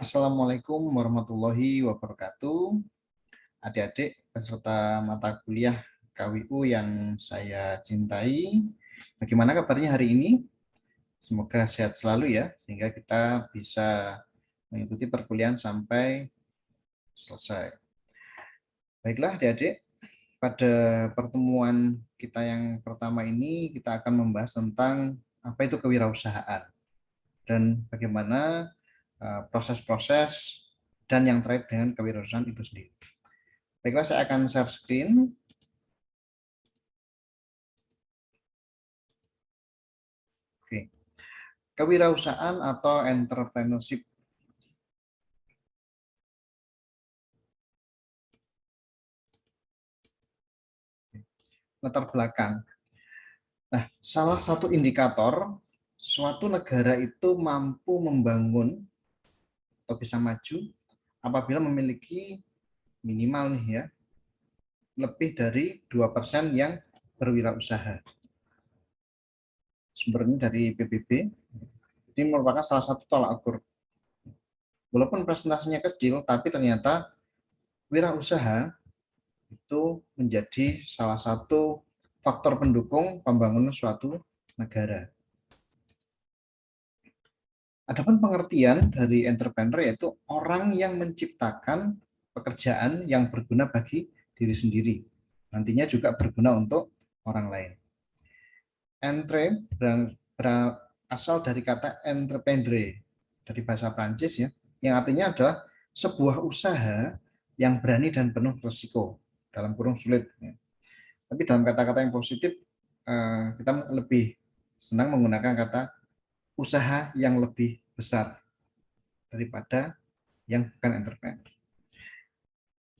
Assalamualaikum warahmatullahi wabarakatuh. Adik-adik peserta mata kuliah KWU yang saya cintai. Bagaimana kabarnya hari ini? Semoga sehat selalu ya, sehingga kita bisa mengikuti perkuliahan sampai selesai. Baiklah adik-adik, pada pertemuan kita yang pertama ini kita akan membahas tentang apa itu kewirausahaan dan bagaimana proses-proses dan yang terkait dengan kewirausahaan itu sendiri. Baiklah, saya akan share screen. Oke. Kewirausahaan atau entrepreneurship. Latar belakang. Nah, salah satu indikator suatu negara itu mampu membangun atau bisa maju apabila memiliki minimal nih ya, lebih dari 2% yang berwirausaha. Sumbernya dari PBB. Ini merupakan salah satu tolak ukur. Walaupun presentasinya kecil, tapi ternyata wirausaha itu menjadi salah satu faktor pendukung pembangunan suatu negara. Adapun pengertian dari entrepreneur yaitu orang yang menciptakan pekerjaan yang berguna bagi diri sendiri. Nantinya juga berguna untuk orang lain. Entre berasal dari kata entreprendre dari bahasa Prancis ya, yang artinya adalah sebuah usaha yang berani dan penuh risiko dalam kurung sulit. Tapi dalam kata-kata yang positif kita lebih senang menggunakan kata usaha yang lebih besar daripada yang bukan entrepreneur.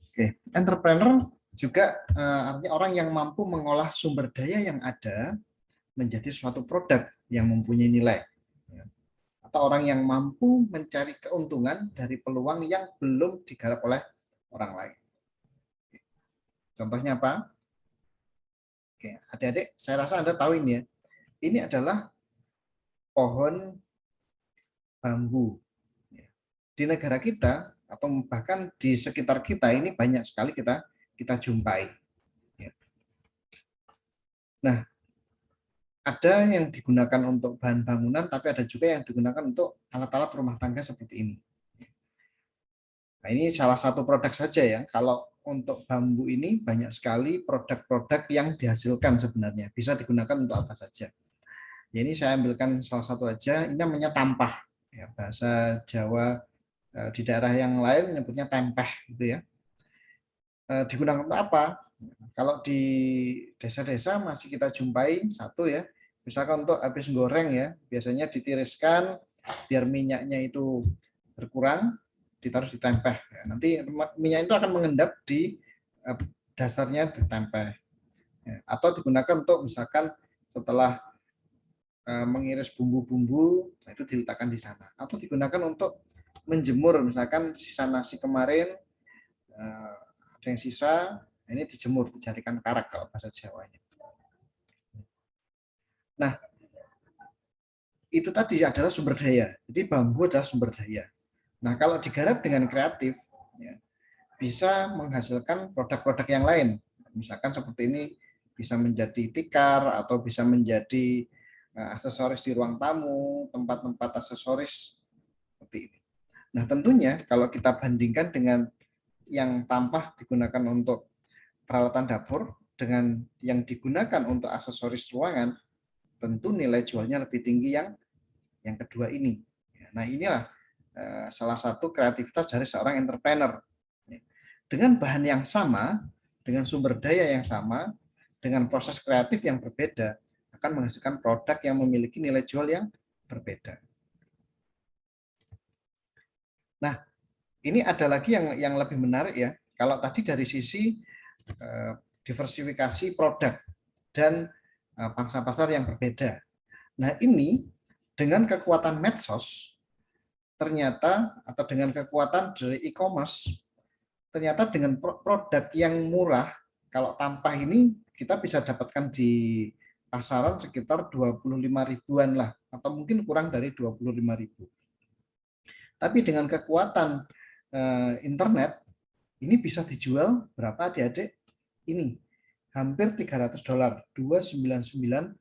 Oke, entrepreneur juga artinya orang yang mampu mengolah sumber daya yang ada menjadi suatu produk yang mempunyai nilai. Atau orang yang mampu mencari keuntungan dari peluang yang belum digarap oleh orang lain. Contohnya apa? Oke, adik-adik, saya rasa Anda tahu ini ya. Ini adalah pohon bambu. Di negara kita atau bahkan di sekitar kita ini banyak sekali kita jumpai. Nah, ada yang digunakan untuk bahan bangunan, tapi ada juga yang digunakan untuk alat-alat rumah tangga seperti ini. Nah, ini salah satu produk saja ya. Kalau untuk bambu ini banyak sekali produk-produk yang dihasilkan sebenarnya. Bisa digunakan untuk apa saja. Ya, ini saya ambilkan salah satu aja. Ini namanya tampah. Ya, bahasa Jawa di daerah yang lain menyebutnya tempeh gitu ya. Digunakan untuk apa? Kalau di desa-desa masih kita jumpai satu ya. Misalkan untuk habis goreng ya, biasanya ditiriskan biar minyaknya itu berkurang, ditaruh di tempeh. Nanti minyak itu akan mengendap di dasarnya di tempeh. Atau digunakan untuk misalkan setelah mengiris bumbu-bumbu, itu diletakkan di sana. Atau digunakan untuk menjemur, misalkan sisa nasi kemarin, ada yang sisa, ini dijemur, dijadikan karak kalau bahasa Jawanya. Nah, itu tadi adalah sumber daya. Jadi bambu adalah sumber daya. Nah, kalau digarap dengan kreatif, ya, bisa menghasilkan produk-produk yang lain. Misalkan seperti ini bisa menjadi tikar atau bisa menjadi aksesoris di ruang tamu, tempat-tempat aksesoris seperti ini. Nah, tentunya kalau kita bandingkan dengan yang tampah digunakan untuk peralatan dapur dengan yang digunakan untuk aksesoris ruangan, tentu nilai jualnya lebih tinggi yang kedua ini. Nah, inilah salah satu kreativitas dari seorang entrepreneur. Dengan bahan yang sama, dengan sumber daya yang sama, dengan proses kreatif yang berbeda, akan menghasilkan produk yang memiliki nilai jual yang berbeda. Nah, ini ada lagi yang lebih menarik ya. Kalau tadi dari sisi diversifikasi produk dan pangsa pasar yang berbeda. Nah, ini dengan kekuatan medsos ternyata atau dengan kekuatan dari e-commerce ternyata dengan produk yang murah, kalau tampah ini kita bisa dapatkan di pasaran sekitar 25 ribuan lah, atau mungkin kurang dari 25 ribu. Tapi dengan kekuatan internet, ini bisa dijual berapa adik-adik? Ini hampir $300, $299.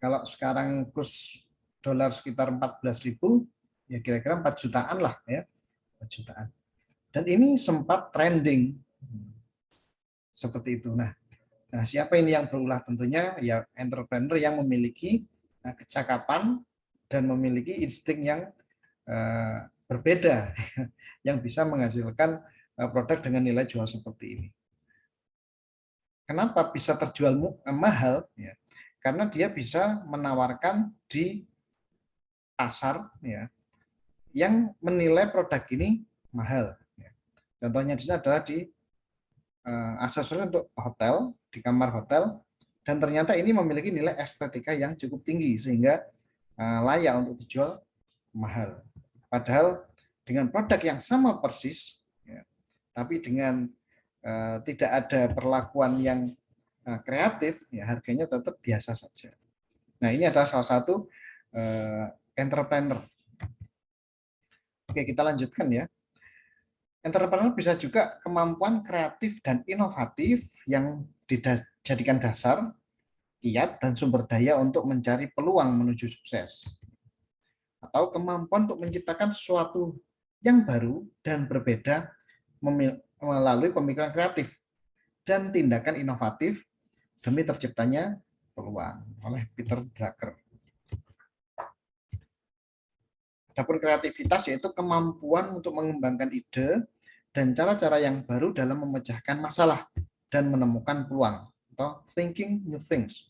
Kalau sekarang kurs dolar sekitar 14.000, ya kira-kira 4 jutaan lah ya, 4 jutaan. Dan ini sempat trending seperti itu. Nah, siapa ini yang berulah? Tentunya ya entrepreneur yang memiliki kecakapan dan memiliki insting yang berbeda, yang bisa menghasilkan produk dengan nilai jual seperti ini. Kenapa bisa terjual mahal? Ya, karena dia bisa menawarkan di pasar ya yang menilai produk ini mahal. Ya. Contohnya di sini adalah di aksesoris untuk hotel, di kamar hotel, dan ternyata ini memiliki nilai estetika yang cukup tinggi sehingga layak untuk dijual mahal. Padahal dengan produk yang sama persis, ya, tapi dengan tidak ada perlakuan yang kreatif, ya harganya tetap biasa saja. Nah, ini adalah salah satu entrepreneur. Oke, kita lanjutkan ya. Entrepreneur bisa juga kemampuan kreatif dan inovatif yang dijadikan dasar, kiat, dan sumber daya untuk mencari peluang menuju sukses. Atau kemampuan untuk menciptakan sesuatu yang baru dan berbeda melalui pemikiran kreatif dan tindakan inovatif demi terciptanya peluang, oleh Peter Drucker. Adapun kreativitas yaitu kemampuan untuk mengembangkan ide dan cara-cara yang baru dalam memecahkan masalah dan menemukan peluang atau thinking new things.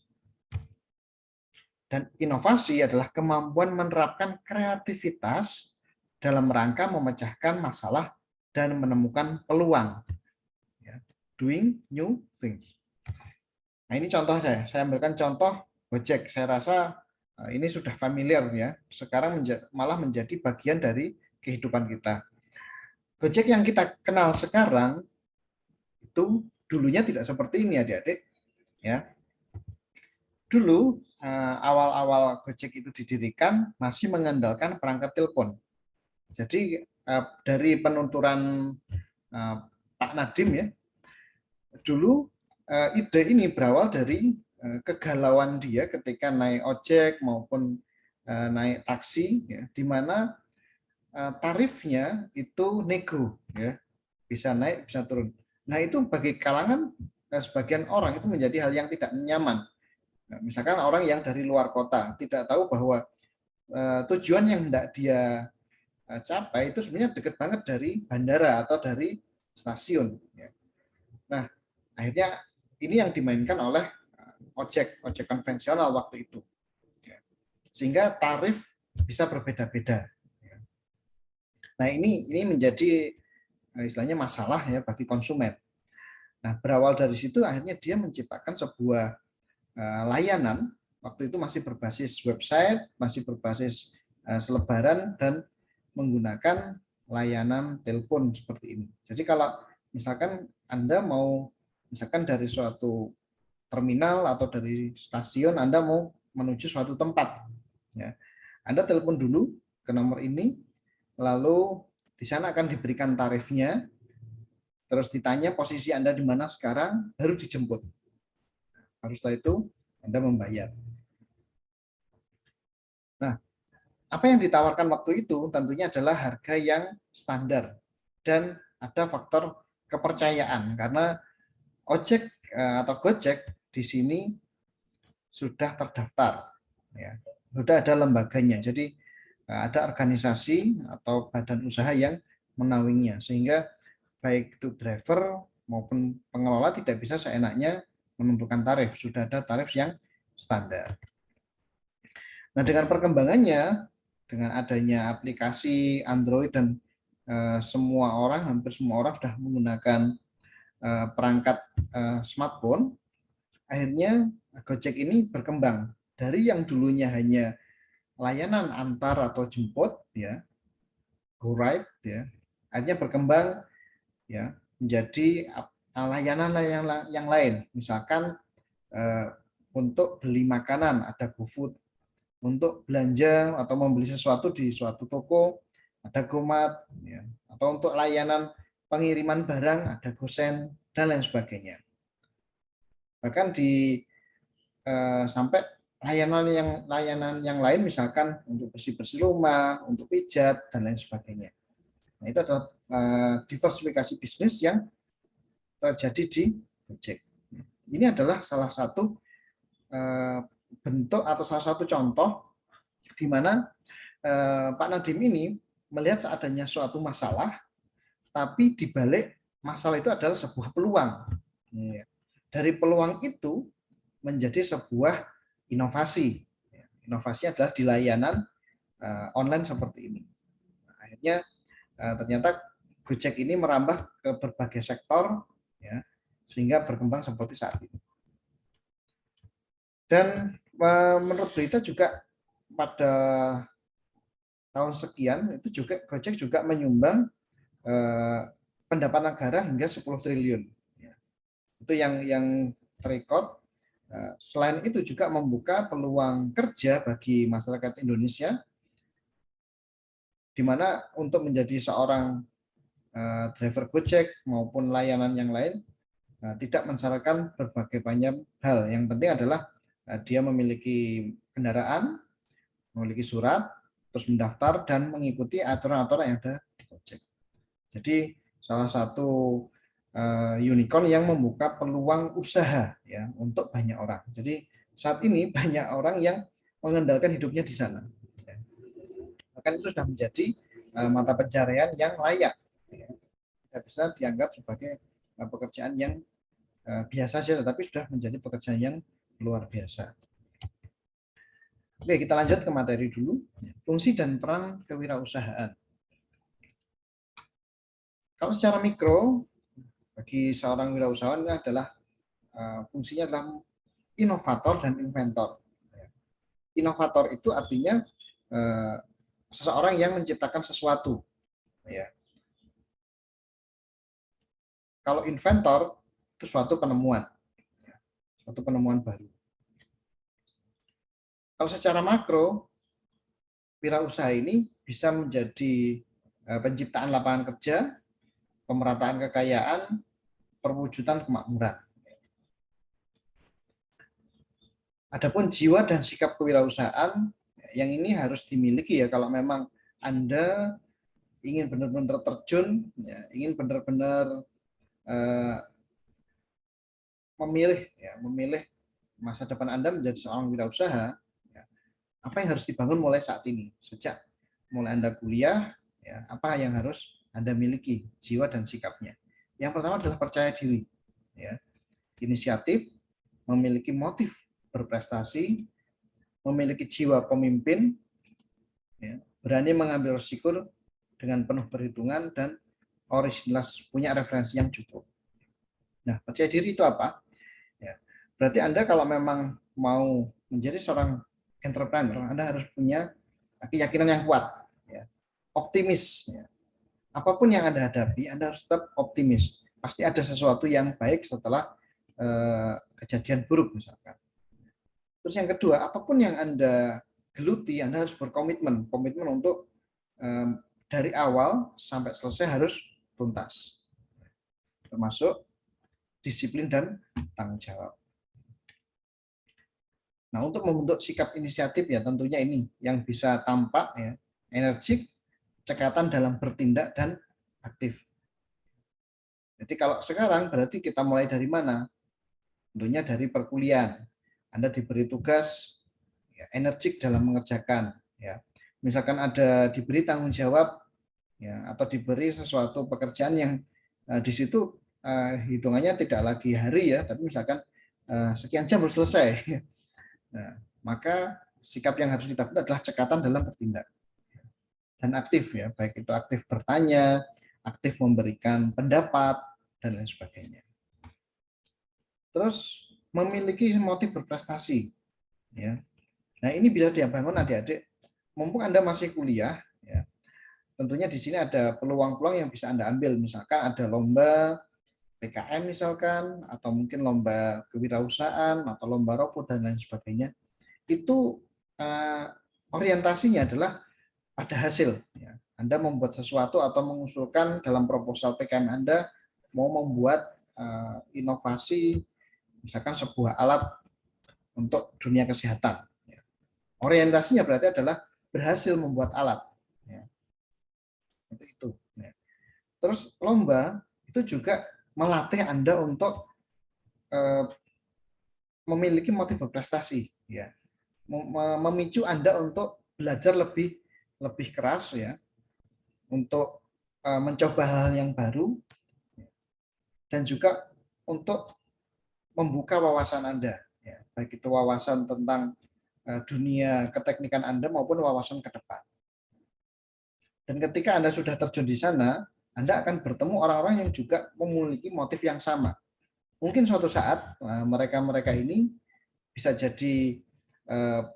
Dan inovasi adalah kemampuan menerapkan kreativitas dalam rangka memecahkan masalah dan menemukan peluang. Doing new things. Nah, ini contoh saya ambilkan contoh Gojek. Saya rasa ini sudah familiar ya. Sekarang malah menjadi bagian dari kehidupan kita. Gojek yang kita kenal sekarang itu dulunya tidak seperti ini adik-adik. Ya. Dulu awal-awal Gojek itu didirikan masih mengandalkan perangkat telepon. Jadi dari penuturan Pak Nadiem ya, dulu ide ini berawal dari kegalauan dia ketika naik ojek maupun naik taksi, ya, di mana tarifnya itu nego, ya, bisa naik bisa turun. Nah itu bagi kalangan sebagian orang itu menjadi hal yang tidak nyaman. Nah, misalkan orang yang dari luar kota tidak tahu bahwa tujuan yang hendak dia capai itu sebenarnya dekat banget dari bandara atau dari stasiun. Ya. Nah akhirnya ini yang dimainkan oleh ojek konvensional waktu itu, sehingga tarif bisa berbeda-beda. Nah ini menjadi istilahnya masalah ya bagi konsumen. Nah berawal dari situ akhirnya dia menciptakan sebuah layanan, waktu itu masih berbasis website, masih berbasis selebaran dan menggunakan layanan telepon seperti ini. Jadi kalau misalkan Anda mau misalkan dari suatu terminal atau dari stasiun Anda mau menuju suatu tempat, ya, Anda telepon dulu ke nomor ini, lalu di sana akan diberikan tarifnya, terus ditanya posisi Anda di mana sekarang, baru dijemput. Harus setelah itu Anda membayar. Nah, apa yang ditawarkan waktu itu tentunya adalah harga yang standar dan ada faktor kepercayaan karena ojek atau Gojek di sini sudah terdaftar, ya, sudah ada lembaganya. Jadi ada organisasi atau badan usaha yang menaunginya, sehingga baik itu driver maupun pengelola tidak bisa seenaknya menentukan tarif. Sudah ada tarif yang standar. Nah, dengan perkembangannya, dengan adanya aplikasi Android dan semua orang, hampir semua orang sudah menggunakan perangkat smartphone, akhirnya Gojek ini berkembang dari yang dulunya hanya layanan antar atau jemput, ya, go ride, ya, akhirnya berkembang ya menjadi layanan yang lain. Misalkan untuk beli makanan ada GoFood, untuk belanja atau membeli sesuatu di suatu toko, ada GoMart, ya. Atau untuk layanan pengiriman barang, ada GoSend, dan lain sebagainya. Bahkan di sampai layanan yang lain, misalkan untuk bersih-bersih rumah, untuk pijat, dan lain sebagainya. Nah, itu adalah diversifikasi bisnis yang terjadi di Gojek. Ini adalah salah satu bentuk atau salah satu contoh di mana Pak Nadiem ini melihat seadanya suatu masalah, tapi di balik masalah itu adalah sebuah peluang. Dari peluang itu menjadi sebuah inovasi. Inovasi adalah di layanan online seperti ini. Akhirnya ternyata Gojek ini merambah ke berbagai sektor, ya, sehingga berkembang seperti saat ini. Dan menurut berita juga pada tahun sekian itu juga Gojek juga menyumbang pendapatan negara hingga 10 triliun. Itu yang terekod. Selain itu juga membuka peluang kerja bagi masyarakat Indonesia, di mana untuk menjadi seorang driver Gojek maupun layanan yang lain tidak mensyaratkan berbagai banyak hal. Yang penting adalah dia memiliki kendaraan, memiliki surat, terus mendaftar dan mengikuti aturan-aturan yang ada di Gojek. Jadi salah satu unicorn yang membuka peluang usaha, ya, untuk banyak orang. Jadi saat ini banyak orang yang mengandalkan hidupnya di sana. Bahkan itu sudah menjadi mata pencarian yang layak. Tidak bisa dianggap sebagai pekerjaan yang biasa saja, tetapi sudah menjadi pekerjaan yang luar biasa. Oke, kita lanjut ke materi dulu. Fungsi dan peran kewirausahaan. Kalau secara mikro, bagi seorang wirausahawan ini adalah fungsinya adalah inovator dan inventor. Inovator itu artinya seseorang yang menciptakan sesuatu. Ya. Kalau inventor itu suatu penemuan, suatu penemuan baru. Kalau secara makro, wirausaha ini bisa menjadi penciptaan lapangan kerja, pemerataan kekayaan, perwujudan kemakmuran. Adapun jiwa dan sikap kewirausahaan yang ini harus dimiliki, ya, kalau memang Anda ingin benar-benar terjun, ya, ingin benar-benar memilih masa depan Anda menjadi seorang wirausaha, ya, apa yang harus dibangun mulai saat ini, sejak mulai Anda kuliah, ya, apa yang harus Anda miliki, jiwa dan sikapnya. Yang pertama adalah percaya diri, ya, inisiatif, memiliki motif berprestasi, memiliki jiwa pemimpin, ya, berani mengambil risiko dengan penuh perhitungan, dan originalitas, punya referensi yang cukup. Nah, percaya diri itu apa? Ya, berarti Anda kalau memang mau menjadi seorang entrepreneur, Anda harus punya keyakinan yang kuat, ya, optimis. Ya. Apapun yang Anda hadapi, Anda harus tetap optimis. Pasti ada sesuatu yang baik setelah kejadian buruk misalkan. Terus yang kedua, apapun yang Anda geluti, Anda harus berkomitmen, komitmen untuk dari awal sampai selesai harus tuntas, termasuk disiplin dan tanggung jawab. Nah, untuk membentuk sikap inisiatif, ya, tentunya ini yang bisa tampak, ya, energik, cekatan dalam bertindak, dan aktif. Jadi kalau sekarang berarti kita mulai dari mana? Tentunya dari perkuliahan. Anda diberi tugas, ya, energik dalam mengerjakan, ya. Misalkan ada diberi tanggung jawab, ya, atau diberi sesuatu pekerjaan yang di situ hitungannya tidak lagi hari, ya, tapi misalkan sekian jam harus selesai. Nah, maka sikap yang harus kita buat adalah cekatan dalam bertindak dan aktif, ya, baik itu aktif bertanya, aktif memberikan pendapat, dan lain sebagainya. Terus memiliki motif berprestasi, ya. Nah, ini bisa dibangun adik-adik mumpung Anda masih kuliah, ya. Tentunya di sini ada peluang-peluang yang bisa Anda ambil, misalkan ada lomba PKM misalkan, atau mungkin lomba kewirausahaan atau lomba robot dan lain sebagainya. Itu orientasinya adalah pada hasil. Ya. Anda membuat sesuatu atau mengusulkan dalam proposal PKM Anda mau membuat inovasi, misalkan sebuah alat untuk dunia kesehatan. Ya. Orientasinya berarti adalah berhasil membuat alat. Ya. Seperti itu. Ya. Terus lomba itu juga melatih Anda untuk memiliki motif berprestasi, ya, memicu Anda untuk belajar lebih keras, ya, untuk mencoba hal yang baru, dan juga untuk membuka wawasan Anda, ya, baik itu wawasan tentang dunia keteknikan Anda maupun wawasan ke depan. Dan ketika Anda sudah terjun di sana, Anda akan bertemu orang-orang yang juga memiliki motif yang sama. Mungkin suatu saat mereka-mereka ini bisa jadi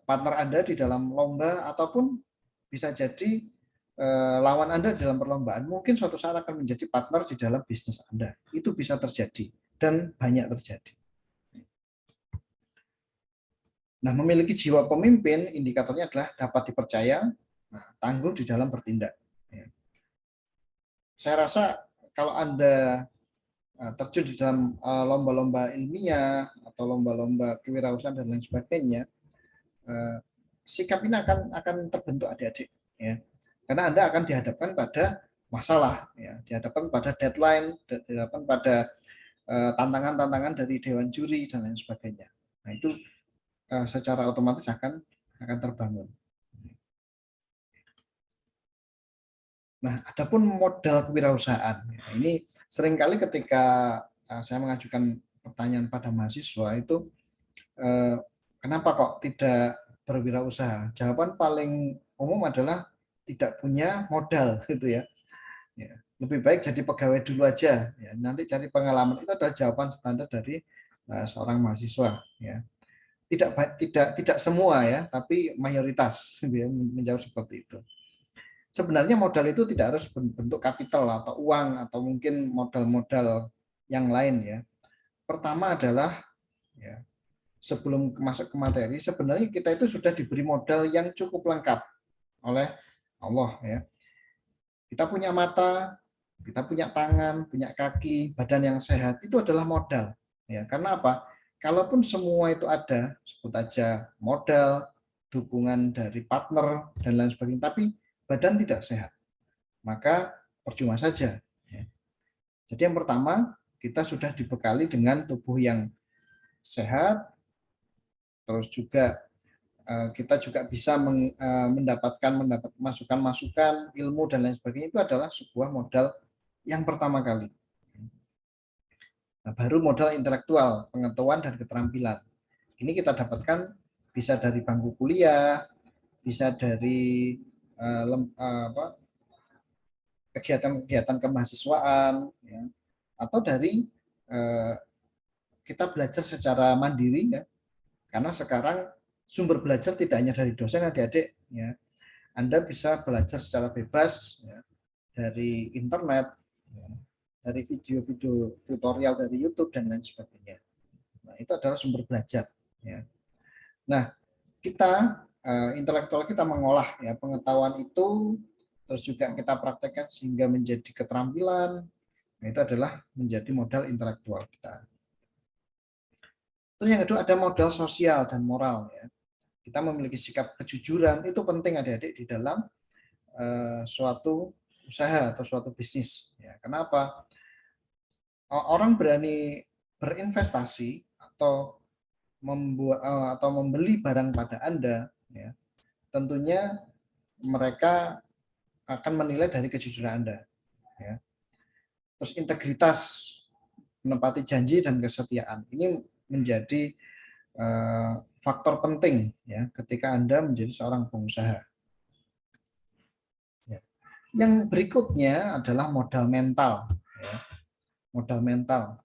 partner Anda di dalam lomba, ataupun bisa jadi lawan Anda di dalam perlombaan. Mungkin suatu saat akan menjadi partner di dalam bisnis Anda. Itu bisa terjadi dan banyak terjadi. Nah, memiliki jiwa pemimpin, indikatornya adalah dapat dipercaya, tangguh di dalam bertindak. Saya rasa kalau Anda terjun di dalam lomba-lomba ilmiah atau lomba-lomba kewirausahaan dan lain sebagainya, sikap ini akan terbentuk adik-adik, ya, karena Anda akan dihadapkan pada masalah, ya, dihadapkan pada deadline, dihadapkan pada tantangan-tantangan dari dewan juri dan lain sebagainya. Nah, itu secara otomatis akan terbangun. Nah, adapun modal kewirausahaan, ya, ini seringkali ketika saya mengajukan pertanyaan pada mahasiswa itu, kenapa kok tidak berwirausaha? Jawaban paling umum adalah tidak punya modal, gitu ya. Ya, lebih baik jadi pegawai dulu aja, ya, nanti cari pengalaman. Itu adalah jawaban standar dari seorang mahasiswa, ya. Tidak semua, ya, tapi mayoritas, gitu ya, menjawab seperti itu. Sebenarnya modal itu tidak harus bentuk kapital atau uang atau mungkin modal-modal yang lain, ya. Pertama adalah, ya, sebelum masuk ke materi, sebenarnya kita itu sudah diberi modal yang cukup lengkap oleh Allah, ya. Kita punya mata, kita punya tangan, punya kaki, badan yang sehat, itu adalah modal. Ya, karena apa? Kalaupun semua itu ada, sebut aja modal, dukungan dari partner dan lain sebagainya, tapi badan tidak sehat, maka percuma saja. Ya. Jadi yang pertama, kita sudah dibekali dengan tubuh yang sehat, terus juga kita juga bisa mendapatkan masukan-masukan, ilmu dan lain sebagainya. Itu adalah sebuah modal yang pertama kali. Nah, baru modal intelektual, pengetahuan dan keterampilan. Ini kita dapatkan bisa dari bangku kuliah, bisa dari kegiatan-kegiatan kemahasiswaan, ya, atau dari kita belajar secara mandiri, ya. Karena sekarang sumber belajar tidak hanya dari dosen, adik-adik, ya. Anda bisa belajar secara bebas, ya, dari internet, ya, dari video-video tutorial dari YouTube dan lain sebagainya. Nah, itu adalah sumber belajar. Ya. Nah, kita intelektual kita mengolah, ya, pengetahuan itu, terus juga kita praktekkan sehingga menjadi keterampilan. Nah, itu adalah menjadi modal intelektual kita. Terus yang kedua ada modal sosial dan moral, ya. Kita memiliki sikap kejujuran, itu penting adik-adik di dalam suatu usaha atau suatu bisnis. Ya, kenapa? Orang berani berinvestasi atau membeli barang pada Anda, ya, tentunya mereka akan menilai dari kejujuran Anda. Ya. Terus integritas, menepati janji dan kesetiaan. Ini menjadi faktor penting, ya, ketika Anda menjadi seorang pengusaha. Ya. Yang berikutnya adalah modal mental. Ya. Modal mental.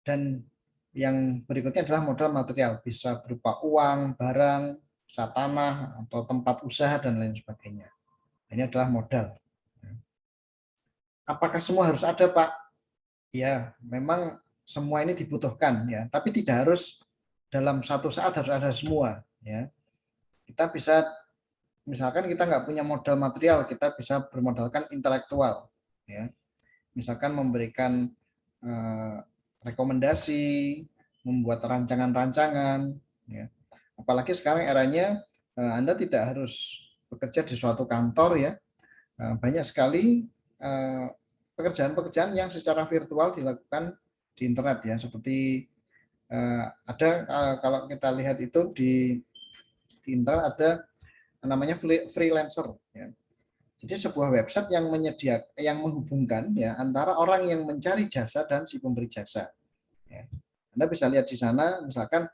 Dan yang berikutnya adalah modal material, bisa berupa uang, barang, usaha tanah, atau tempat usaha, dan lain sebagainya. Ini adalah modal. Apakah semua harus ada, Pak? Ya, memang semua ini dibutuhkan, ya, tapi tidak harus dalam satu saat harus ada semua, ya. Kita bisa, misalkan kita nggak punya modal material, kita bisa bermodalkan intelektual, ya. Misalkan memberikan rekomendasi, membuat rancangan-rancangan, ya. Apalagi sekarang eranya Anda tidak harus bekerja di suatu kantor, ya. Banyak sekali pekerjaan-pekerjaan yang secara virtual dilakukan di internet, ya, seperti ada kalau kita lihat itu di internet ada namanya freelancer, ya. Jadi sebuah website yang yang menghubungkan, ya, antara orang yang mencari jasa dan si pemberi jasa, ya. Anda bisa lihat di sana, misalkan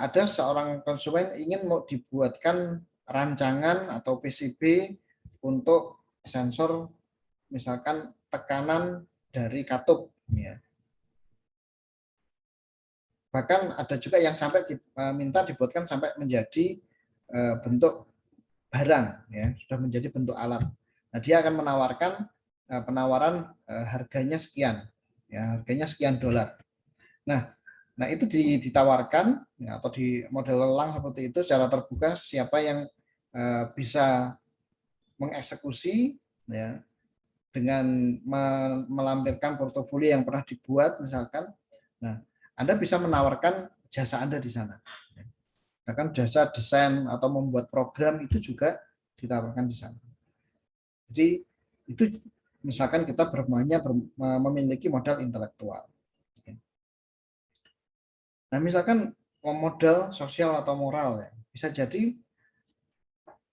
ada seorang konsumen ingin mau dibuatkan rancangan atau PCB untuk sensor, misalkan tekanan dari katup, ya. Bahkan ada juga yang sampai minta dibuatkan sampai menjadi bentuk barang, ya, sudah menjadi bentuk alat. Nah, dia akan menawarkan penawaran harganya sekian, ya, harganya sekian dolar. Nah itu ditawarkan, ya, atau di model lelang seperti itu secara terbuka, siapa yang bisa mengeksekusi, ya, dengan melampirkan portofolio yang pernah dibuat misalkan. Nah, Anda bisa menawarkan jasa Anda di sana. Bahkan jasa desain atau membuat program itu juga ditawarkan di sana. Jadi itu misalkan kita bermainnya memiliki modal intelektual. Nah, misalkan modal sosial atau moral, ya, bisa jadi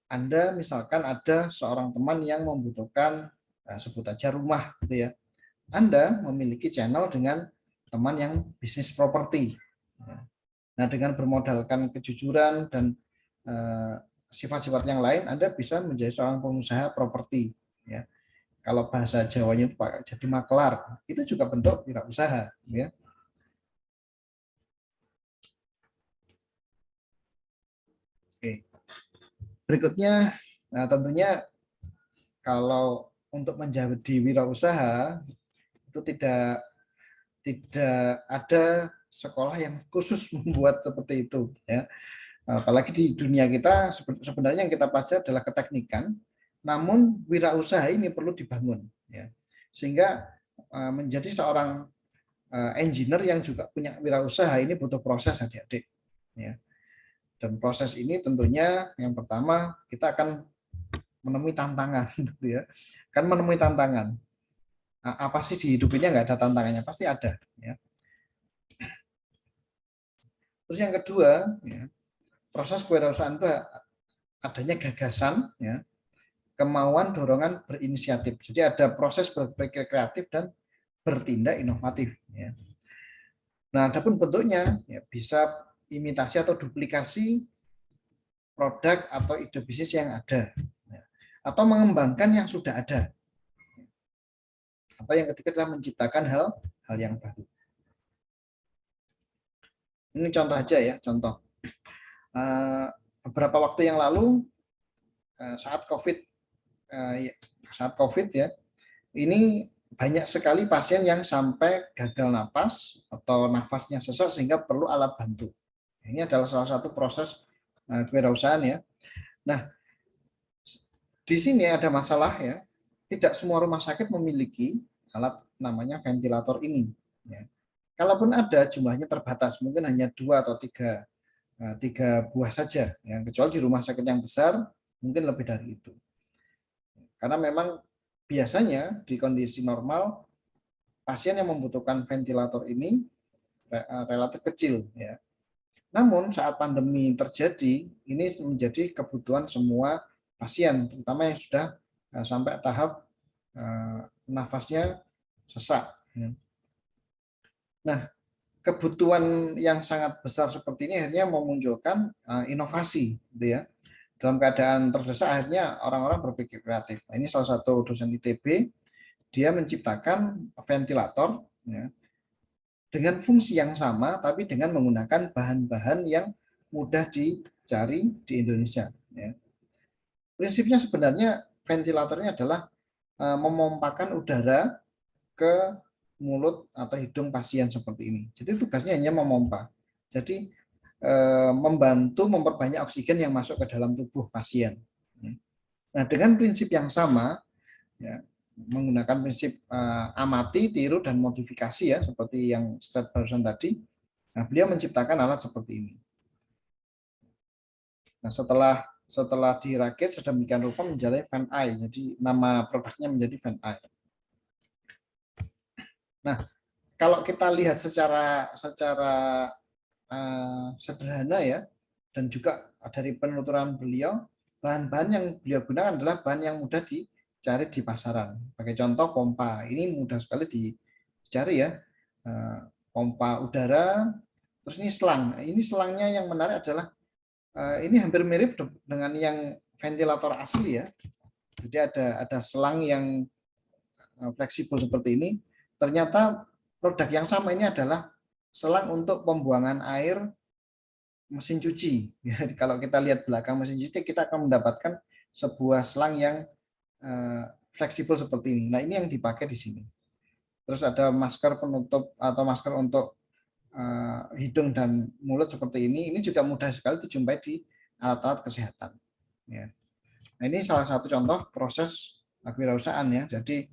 Anda misalkan ada seorang teman yang membutuhkan sebut aja rumah, gitu ya. Anda memiliki channel dengan teman yang bisnis properti. Nah, dengan bermodalkan kejujuran dan sifat-sifat yang lain, Anda bisa menjadi seorang pengusaha properti, ya. Kalau bahasa Jawanya itu jadi maklar, itu juga bentuk wirausaha, ya. Oke. Berikutnya, nah tentunya kalau untuk menjadi wirausaha itu tidak ada sekolah yang khusus membuat seperti itu, ya. Apalagi di dunia kita sebenarnya yang kita pelajari adalah keteknikan, namun wirausaha ini perlu dibangun, ya. Sehingga menjadi seorang engineer yang juga punya wirausaha ini butuh proses, adik-adik, ya. Dan proses ini tentunya yang pertama kita akan menemui tantangan, gitu ya. Kan menemui tantangan. Apa sih di hidup ini nggak ada tantangannya? Pasti ada, ya. Terus yang kedua, ya, proses kewirausahaan itu adanya gagasan, ya, kemauan, dorongan, berinisiatif. Jadi ada proses berpikir kreatif dan bertindak inovatif, ya. Nah, adapun bentuknya, ya, bisa imitasi atau duplikasi produk atau ide bisnis yang ada, ya, atau mengembangkan yang sudah ada. Atau yang ketiga adalah menciptakan hal yang baru. Ini contoh aja, ya, contoh. Beberapa waktu yang lalu saat COVID, ya, ini banyak sekali pasien yang sampai gagal napas atau nafasnya sesak sehingga perlu alat bantu. Ini adalah salah satu proses kewirausahaan, ya. Nah, di sini ada masalah, ya. Tidak semua rumah sakit memiliki alat namanya ventilator ini, ya. Kalaupun ada, jumlahnya terbatas, mungkin hanya 2 atau 3 buah saja, ya. Kecuali di rumah sakit yang besar mungkin lebih dari itu. Karena memang biasanya di kondisi normal pasien yang membutuhkan ventilator ini relatif kecil, ya. Namun saat pandemi terjadi, ini menjadi kebutuhan semua pasien, terutama yang sudah sampai tahap nafasnya sesak, ya. Nah, kebutuhan yang sangat besar seperti ini akhirnya memunculkan inovasi, gitu ya. Dalam keadaan terdesak akhirnya orang-orang berpikir kreatif. Nah, ini salah satu dosen ITB, dia menciptakan ventilator, ya, dengan fungsi yang sama tapi dengan menggunakan bahan-bahan yang mudah dicari di Indonesia, ya. Prinsipnya sebenarnya ventilatornya adalah memompakan udara ke mulut atau hidung pasien seperti ini. Jadi tugasnya hanya memompa. Jadi membantu memperbanyak oksigen yang masuk ke dalam tubuh pasien. Nah, dengan prinsip yang sama, ya, menggunakan prinsip amati, tiru, dan modifikasi ya, seperti yang Strat barusan tadi. Nah, beliau menciptakan alat seperti ini. Nah, setelah dirakit sedemikian rupa menjadi Van Eye. Jadi nama produknya menjadi Van Eye. Nah, kalau kita lihat secara sederhana ya, dan juga dari penuturan beliau, bahan-bahan yang beliau gunakan adalah bahan yang mudah dicari di pasaran. Sebagai contoh pompa, ini mudah sekali dicari ya. Pompa udara, terus ini selang. Ini selangnya yang menarik adalah ini hampir mirip dengan yang ventilator asli ya. Jadi ada selang yang fleksibel seperti ini. Ternyata produk yang sama ini adalah selang untuk pembuangan air mesin cuci. Ya, kalau kita lihat belakang mesin cuci, kita akan mendapatkan sebuah selang yang fleksibel seperti ini. Nah, ini yang dipakai di sini. Terus ada masker penutup atau masker untuk hidung dan mulut seperti ini. Ini juga mudah sekali dijumpai di alat-alat kesehatan. Ya. Nah, ini salah satu contoh proses kewirausahaan ya. Jadi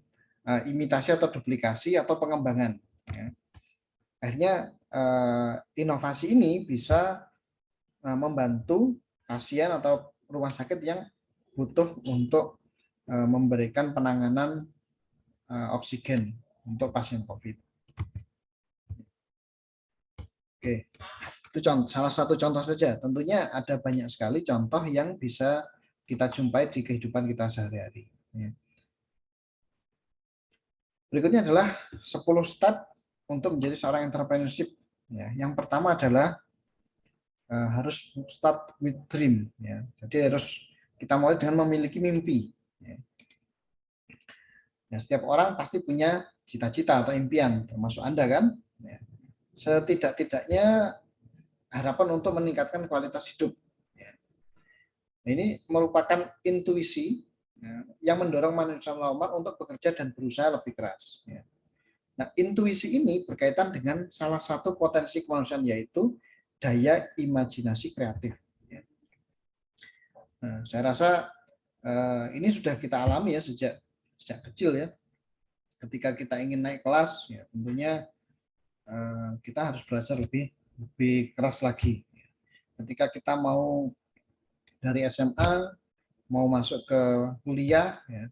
imitasi atau duplikasi atau pengembangan. Ya. Akhirnya inovasi ini bisa membantu pasien atau rumah sakit yang butuh untuk memberikan penanganan oksigen untuk pasien COVID. Oke, itu salah satu contoh saja. Tentunya ada banyak sekali contoh yang bisa kita jumpai di kehidupan kita sehari-hari. Berikutnya adalah 10 step untuk menjadi seorang entrepreneurship. Yang pertama adalah harus start with dream. Jadi harus kita mulai dengan memiliki mimpi. Setiap orang pasti punya cita-cita atau impian, termasuk Anda kan. Setidak-tidaknya harapan untuk meningkatkan kualitas hidup. Ini merupakan intuisi yang mendorong manusia normal untuk bekerja dan berusaha lebih keras. Nah, intuisi ini berkaitan dengan salah satu potensi kemanusiaan, yaitu daya imajinasi kreatif. Nah, saya rasa ini sudah kita alami ya sejak kecil ya. Ketika kita ingin naik kelas, ya tentunya kita harus belajar lebih keras lagi. Ketika kita mau dari SMA mau masuk ke kuliah, ya,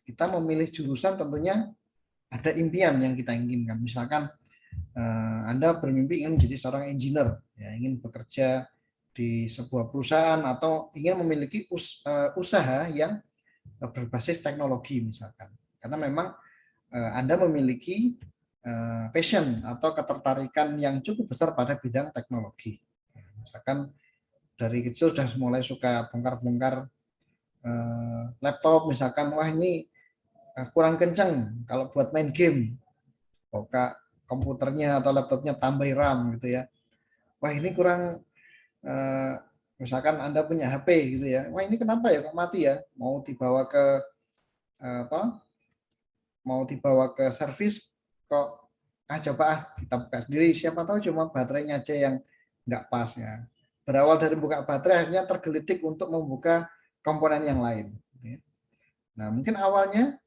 kita memilih jurusan tentunya ada impian yang kita inginkan. Misalkan Anda bermimpi ingin menjadi seorang engineer, ya, ingin bekerja di sebuah perusahaan atau ingin memiliki usaha yang berbasis teknologi misalkan. Karena memang Anda memiliki passion atau ketertarikan yang cukup besar pada bidang teknologi. Misalkan dari kecil sudah mulai suka bongkar-bongkar laptop, misalkan wah ini kurang kencang kalau buat main game, buka komputernya atau laptopnya tambah RAM gitu ya. Wah ini kurang, misalkan Anda punya HP gitu ya, wah ini kenapa ya kok mati ya, mau dibawa ke servis kok coba kita buka sendiri, siapa tahu cuma baterainya aja yang nggak pas ya. Berawal dari buka baterai akhirnya tergelitik untuk membuka komponen yang lain. Nah mungkin awalnya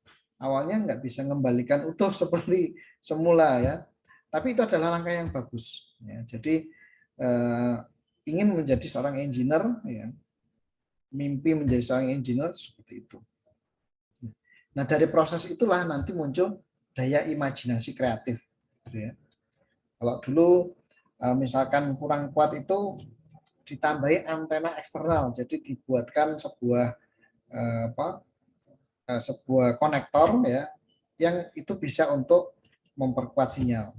nggak bisa mengembalikan utuh seperti semula ya, tapi itu adalah langkah yang bagus. Ya, jadi ingin menjadi seorang engineer, ya, mimpi menjadi seorang engineer seperti itu. Nah dari proses itulah nanti muncul daya imajinasi kreatif. Gitu ya. Kalau dulu misalkan kurang kuat itu ditambahi antena eksternal, jadi dibuatkan sebuah sebuah konektor ya yang itu bisa untuk memperkuat sinyal.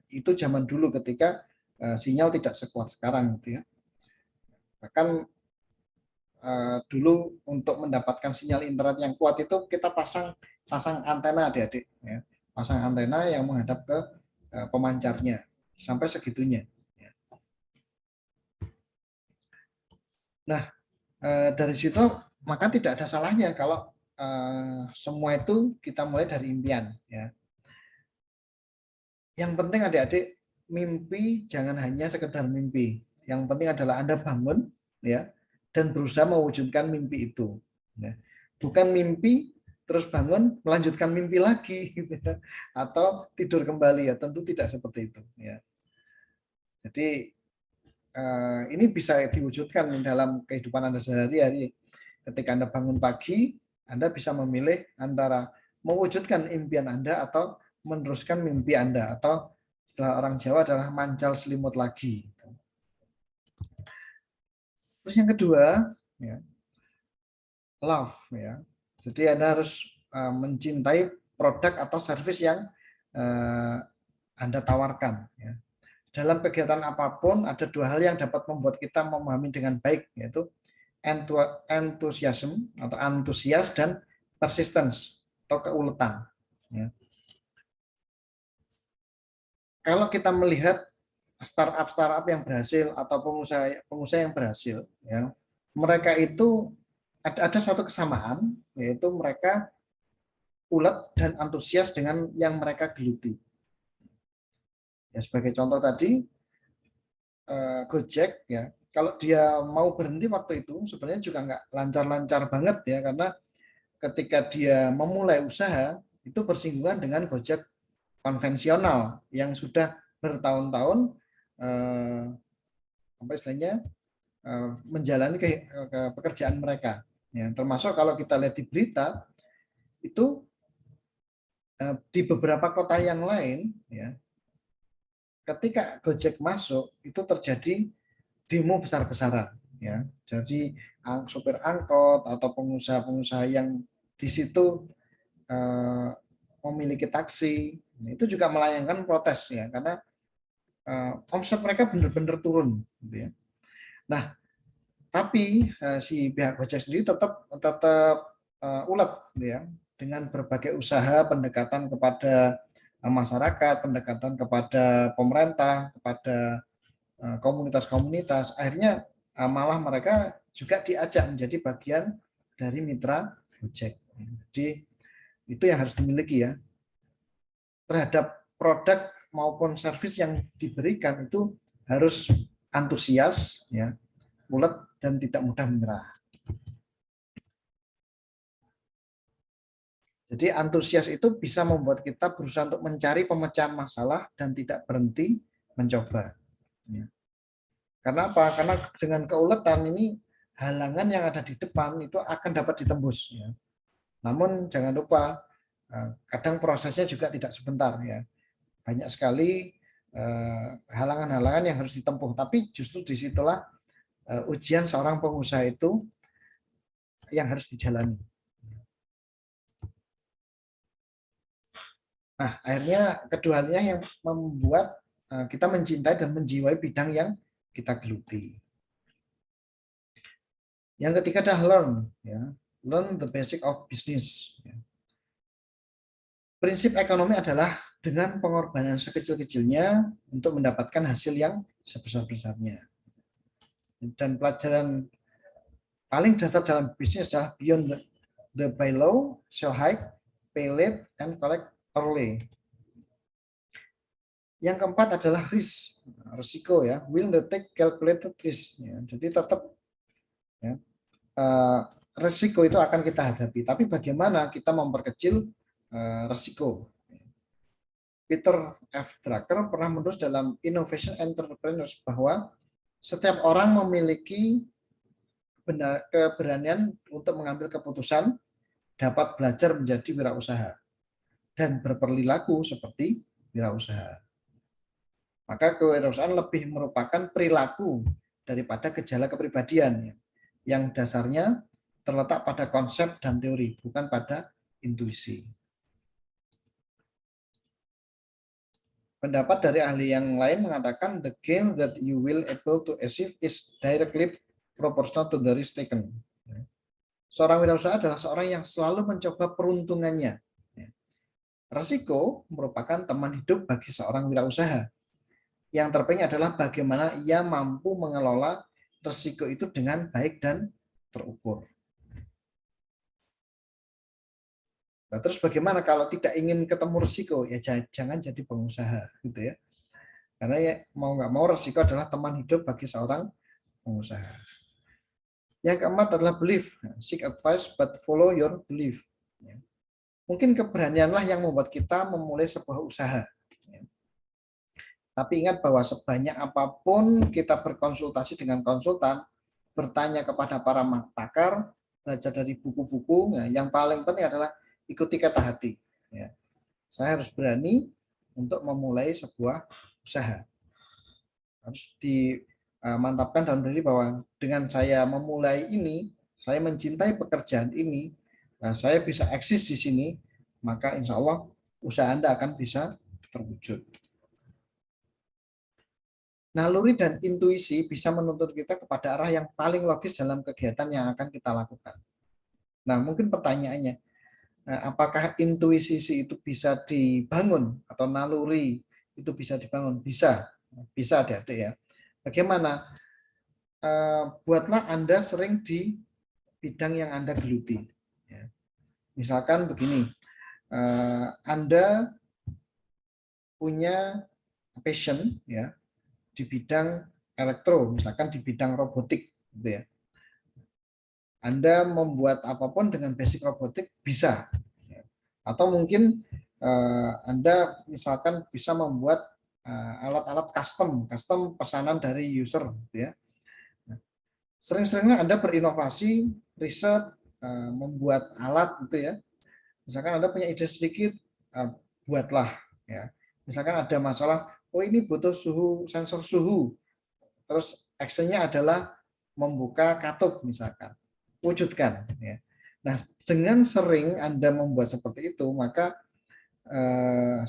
Itu zaman dulu ketika sinyal tidak sekuat sekarang gitu ya. Bahkan dulu untuk mendapatkan sinyal internet yang kuat itu kita pasang antena adik-adik ya. Pasang antena yang menghadap ke pemancarnya sampai segitunya. Nah, dari situ maka tidak ada salahnya kalau semua itu kita mulai dari impian ya. Yang penting adik-adik, mimpi jangan hanya sekedar mimpi. Yang penting adalah Anda bangun ya dan berusaha mewujudkan mimpi itu. Ya. Bukan mimpi terus bangun melanjutkan mimpi lagi gitu ya. Atau tidur kembali ya, tentu tidak seperti itu ya. Jadi ini bisa diwujudkan dalam kehidupan Anda sehari-hari. Ketika Anda bangun pagi, Anda bisa memilih antara mewujudkan impian Anda atau meneruskan mimpi Anda, atau istilah orang Jawa adalah mancal selimut lagi. Terus yang kedua, ya, love ya. Jadi Anda harus mencintai produk atau service yang Anda tawarkan ya. Dalam kegiatan apapun ada dua hal yang dapat membuat kita memahami dengan baik, yaitu enthusiasm atau antusias dan persistence atau keuletan. Ya. Kalau kita melihat startup yang berhasil atau pengusaha yang berhasil, ya, mereka itu ada satu kesamaan, yaitu mereka ulet dan antusias dengan yang mereka geluti. Ya, sebagai contoh tadi, Gojek, ya, kalau dia mau berhenti waktu itu sebenarnya juga nggak lancar-lancar banget ya, karena ketika dia memulai usaha itu bersinggungan dengan Gojek konvensional yang sudah bertahun-tahun apa istilahnya menjalani ke pekerjaan mereka. Ya, termasuk kalau kita lihat di berita itu di beberapa kota yang lain, ya, ketika Gojek masuk itu terjadi demo besar-besaran. Ya, jadi sopir angkot atau pengusaha-pengusaha yang di situ memiliki taksi itu juga melayangkan protes ya, karena omset mereka benar-benar turun. Gitu ya. Nah, tapi si pihak Gojek sendiri tetap ulet gitu ya, dengan berbagai usaha pendekatan kepada masyarakat, pendekatan kepada pemerintah, kepada komunitas-komunitas. Akhirnya malah mereka juga diajak menjadi bagian dari mitra Gojek. Jadi itu yang harus dimiliki ya. Terhadap produk maupun service yang diberikan itu harus antusias ya, ulet dan tidak mudah menyerah. Jadi antusias itu bisa membuat kita berusaha untuk mencari pemecahan masalah dan tidak berhenti mencoba. Ya. Karena apa? Karena dengan keuletan ini halangan yang ada di depan itu akan dapat ditembus. Ya. Namun jangan lupa kadang prosesnya juga tidak sebentar ya. Banyak sekali halangan-halangan yang harus ditempuh. Tapi justru disitulah ujian seorang pengusaha itu yang harus dijalani. Nah, akhirnya kedua halnya yang membuat kita mencintai dan menjiwai bidang yang kita geluti. Yang ketiga adalah learn, ya, learn the basic of business. Ya. Prinsip ekonomi adalah dengan pengorbanan sekecil-kecilnya untuk mendapatkan hasil yang sebesar-besarnya. Dan pelajaran paling dasar dalam bisnis adalah beyond the buy low, sell high, pay late, and collect early. Yang keempat adalah risiko ya, will the take calculated risk. Ya. Jadi tetap ya, risiko itu akan kita hadapi. Tapi bagaimana kita memperkecil risiko? Peter F. Drucker pernah menulis dalam Innovation Entrepreneurs bahwa setiap orang memiliki keberanian untuk mengambil keputusan, dapat belajar menjadi wirausaha dan berperilaku seperti wirausaha. Maka kewirausahaan lebih merupakan perilaku daripada gejala kepribadian yang dasarnya terletak pada konsep dan teori, bukan pada intuisi. Pendapat dari ahli yang lain mengatakan the gain that you will able to achieve is directly proportional to the risk taken. Seorang wirausaha adalah seorang yang selalu mencoba peruntungannya. Risiko merupakan teman hidup bagi seorang wirausaha. Yang terpenting adalah bagaimana ia mampu mengelola risiko itu dengan baik dan terukur. Nah, terus bagaimana kalau tidak ingin ketemu risiko? Ya jangan jadi pengusaha, gitu ya. Karena ya mau nggak mau risiko adalah teman hidup bagi seorang pengusaha. Yang keempat adalah belief. Seek advice but follow your belief. Ya. Mungkin keberanianlah yang membuat kita memulai sebuah usaha. Ya. Tapi ingat bahwa sebanyak apapun kita berkonsultasi dengan konsultan, bertanya kepada para pakar, belajar dari buku-buku, ya, yang paling penting adalah ikuti kata hati. Ya. Saya harus berani untuk memulai sebuah usaha. Harus dimantapkan dalam diri bahwa dengan saya memulai ini, saya mencintai pekerjaan ini, nah saya bisa eksis di sini, maka insya Allah usaha Anda akan bisa terwujud. Naluri dan intuisi bisa menuntut kita kepada arah yang paling logis dalam kegiatan yang akan kita lakukan. Nah, mungkin pertanyaannya, apakah intuisi itu bisa dibangun atau naluri itu bisa dibangun? Bisa, bisa adik-adik ya. Bagaimana? Buatlah Anda sering di bidang yang Anda geluti. Ya. Misalkan begini, Anda punya passion ya di bidang elektro, misalkan di bidang robotik, gitu ya. Anda membuat apapun dengan basic robotik bisa, ya. Atau mungkin Anda misalkan bisa membuat alat-alat custom pesanan dari user, gitu ya. Sering-seringnya Anda berinovasi, riset, membuat alat gitu ya. Misalkan Anda punya ide sedikit, buatlah ya. Misalkan ada masalah, oh ini butuh sensor suhu. Terus actionnya adalah membuka katup misalkan. Wujudkan ya. Nah, dengan sering Anda membuat seperti itu, maka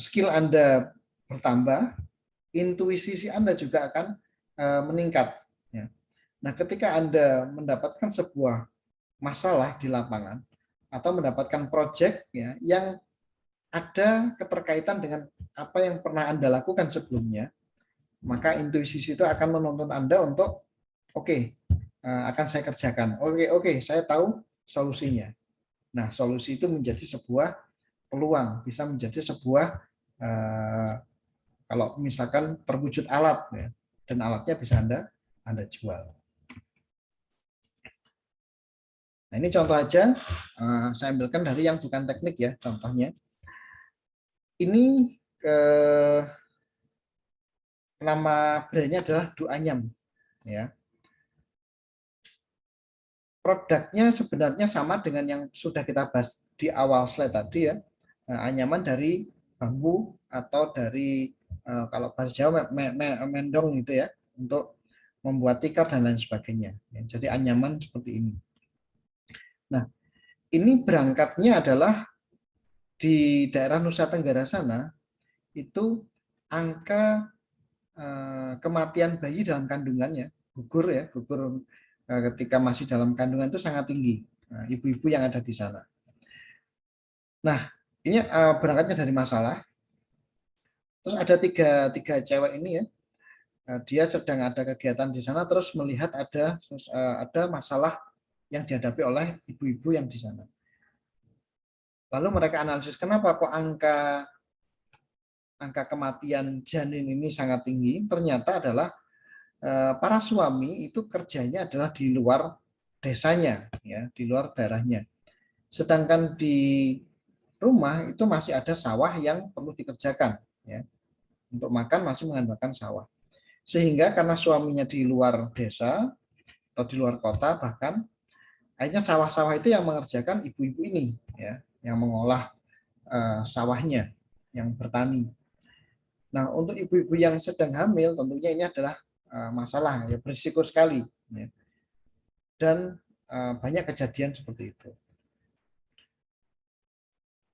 skill Anda bertambah, intuisi Anda juga akan meningkat ya. Nah, ketika Anda mendapatkan sebuah masalah di lapangan atau mendapatkan proyek ya yang ada keterkaitan dengan apa yang pernah Anda lakukan sebelumnya, maka intuisi itu akan menuntun Anda untuk oke, akan saya kerjakan. Oke, saya tahu solusinya. Nah, solusi itu menjadi sebuah peluang, bisa menjadi sebuah kalau misalkan terwujud alat ya, dan alatnya bisa Anda jual. Nah, ini contoh aja, saya ambilkan dari yang bukan teknik ya, contohnya. Ini nama brandnya adalah Duanyam. Ya. Produknya sebenarnya sama dengan yang sudah kita bahas di awal slide tadi ya, anyaman dari bambu atau dari kalau bahasa Jawa mendong gitu ya, untuk membuat tikar dan lain sebagainya. Jadi anyaman seperti ini. Nah, ini berangkatnya adalah di daerah Nusa Tenggara sana itu angka kematian bayi dalam kandungannya, gugur ketika masih dalam kandungan itu sangat tinggi, ibu-ibu yang ada di sana. Nah, ini berangkatnya dari masalah. Terus ada tiga cewek ini ya, dia sedang ada kegiatan di sana, terus melihat ada masalah yang dihadapi oleh ibu-ibu yang di sana. Lalu mereka analisis kenapa kok angka kematian janin ini sangat tinggi. Ternyata adalah para suami itu kerjanya adalah di luar desanya, ya, di luar daerahnya. Sedangkan di rumah itu masih ada sawah yang perlu dikerjakan, ya. Untuk makan masih mengandalkan sawah. Sehingga karena suaminya di luar desa atau di luar kota bahkan, akhirnya sawah-sawah itu yang mengerjakan ibu-ibu ini, ya, yang mengolah sawahnya, yang bertani. Nah, untuk ibu-ibu yang sedang hamil tentunya ini adalah masalah ya, berisiko sekali ya. Dan banyak kejadian seperti itu.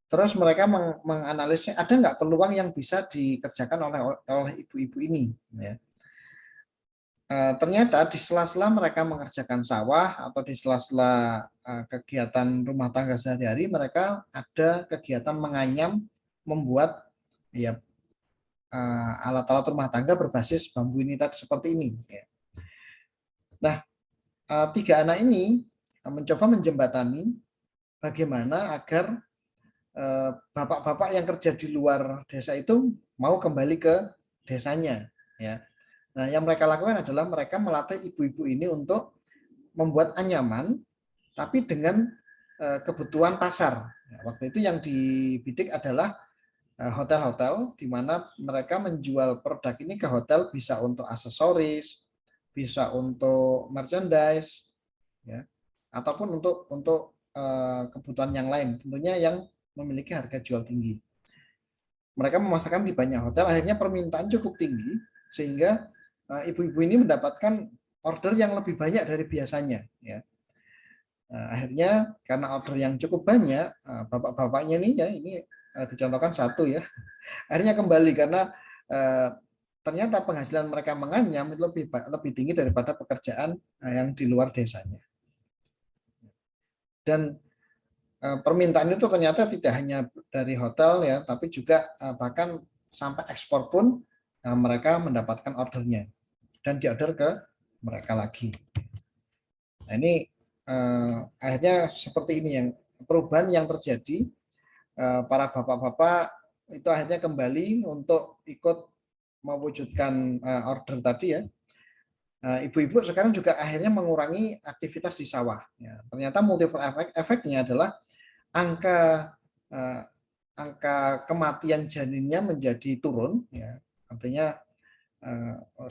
Terus mereka menganalisis ada nggak peluang yang bisa dikerjakan oleh ibu-ibu ini ya. Ternyata di sela-sela mereka mengerjakan sawah atau di sela-sela kegiatan rumah tangga sehari-hari, mereka ada kegiatan menganyam, membuat ya alat-alat rumah tangga berbasis bambu ini tadi seperti ini. Nah, tiga anak ini mencoba menjembatani bagaimana agar bapak-bapak yang kerja di luar desa itu mau kembali ke desanya, ya. Nah, yang mereka lakukan adalah mereka melatih ibu-ibu ini untuk membuat anyaman, tapi dengan kebutuhan pasar. Nah, waktu itu yang dibidik adalah hotel-hotel di mana mereka menjual produk ini ke hotel, bisa untuk aksesoris, bisa untuk merchandise, ya, ataupun untuk kebutuhan yang lain, tentunya yang memiliki harga jual tinggi. Mereka memasarkan di banyak hotel, akhirnya permintaan cukup tinggi sehingga ibu-ibu ini mendapatkan order yang lebih banyak dari biasanya, ya. Akhirnya karena order yang cukup banyak, bapak-bapaknya nih ya, ini dicontohkan satu ya, akhirnya kembali karena ternyata penghasilan mereka menganyam itu lebih tinggi daripada pekerjaan yang di luar desanya. Dan permintaan itu ternyata tidak hanya dari hotel ya, tapi juga bahkan sampai ekspor pun mereka mendapatkan ordernya dan diorder ke mereka lagi. Nah, ini akhirnya seperti ini yang perubahan yang terjadi, para bapak-bapak itu akhirnya kembali untuk ikut mewujudkan order tadi ya. Ibu-ibu sekarang juga akhirnya mengurangi aktivitas di sawah. Ya, ternyata multiple efeknya adalah angka eh, angka kematian janinnya menjadi turun, ya. Artinya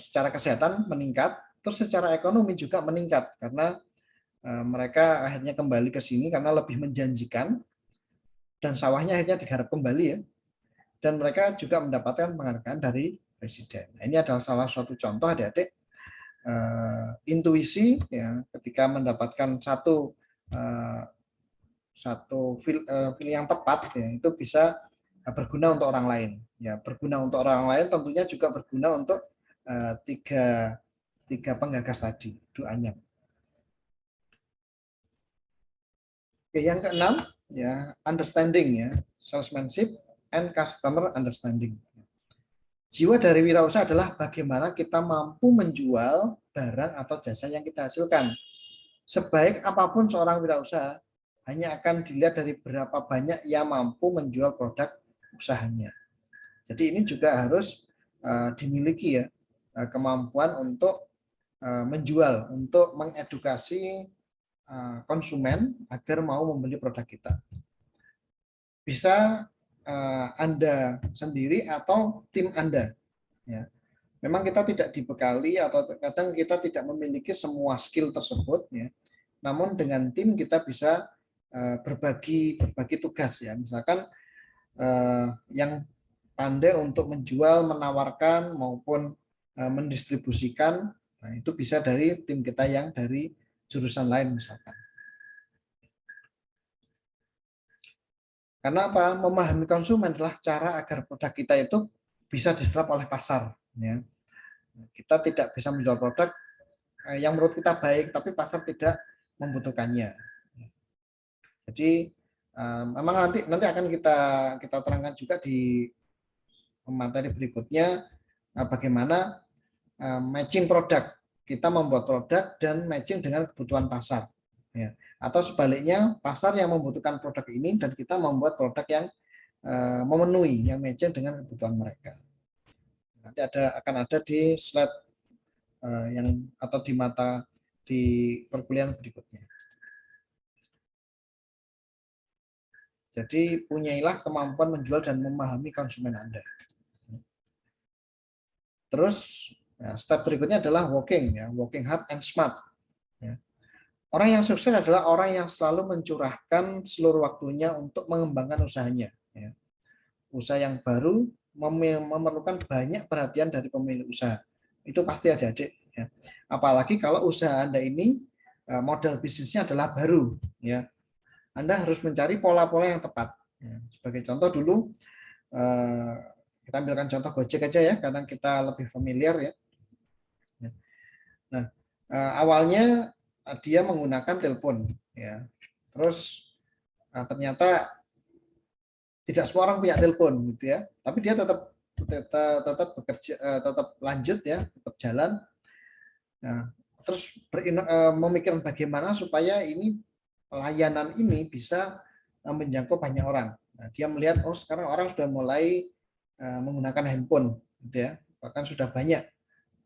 secara kesehatan meningkat, terus secara ekonomi juga meningkat karena mereka akhirnya kembali ke sini karena lebih menjanjikan dan sawahnya akhirnya digarap kembali ya. Dan mereka juga mendapatkan penghargaan dari presiden. Nah, ini adalah salah satu contoh adik-adik intuisi ya, ketika mendapatkan satu feel yang tepat ya, itu bisa berguna untuk orang lain ya, berguna untuk orang lain tentunya juga berguna untuk tiga penggagas tadi doanya. Oke, yang keenam ya, understanding ya, salesmanship and customer understanding. Jiwa dari wirausaha adalah bagaimana kita mampu menjual barang atau jasa yang kita hasilkan. Sebaik apapun seorang wirausaha, hanya akan dilihat dari berapa banyak ia mampu menjual produk usahanya. Jadi ini juga harus dimiliki ya, kemampuan untuk menjual, untuk mengedukasi konsumen agar mau membeli produk kita. Bisa Anda sendiri atau tim Anda. Ya. Memang kita tidak dibekali atau kadang kita tidak memiliki semua skill tersebut. Ya. Namun dengan tim kita bisa berbagi tugas ya. Misalkan yang pandai untuk menjual, menawarkan maupun mendistribusikan, nah itu bisa dari tim kita yang dari jurusan lain misalkan. Karena apa? Memahami konsumen adalah cara agar produk kita itu bisa diserap oleh pasar. Ya. Kita tidak bisa menjual produk yang menurut kita baik, tapi pasar tidak membutuhkannya. Jadi memang nanti akan kita terangkan juga di materi berikutnya bagaimana matching produk. Kita membuat produk dan matching dengan kebutuhan pasar. Ya. Atau sebaliknya, pasar yang membutuhkan produk ini dan kita membuat produk yang memenuhi, yang matching dengan kebutuhan mereka. Nanti akan ada di slide yang atau di perkuliahan berikutnya. Jadi punyailah kemampuan menjual dan memahami konsumen Anda. Terus step berikutnya adalah working hard and smart. Ya. Orang yang sukses adalah orang yang selalu mencurahkan seluruh waktunya untuk mengembangkan usahanya. Ya. Usaha yang baru memerlukan banyak perhatian dari pemilik usaha. Itu pasti adik-adik. Ya. Apalagi kalau usaha Anda ini model bisnisnya adalah baru. Ya. Anda harus mencari pola-pola yang tepat. Ya. Sebagai contoh dulu, kita ambilkan contoh Gojek aja ya, karena kita lebih familiar ya. Nah, awalnya dia menggunakan telepon, ya. Terus ternyata tidak semua orang punya telepon, gitu ya. Tapi dia tetap bekerja, tetap lanjut ya, tetap jalan. Nah, terus memikirkan bagaimana supaya ini layanan ini bisa menjangkau banyak orang. Nah, dia melihat, oh sekarang orang sudah mulai menggunakan handphone, gitu ya, bahkan sudah banyak.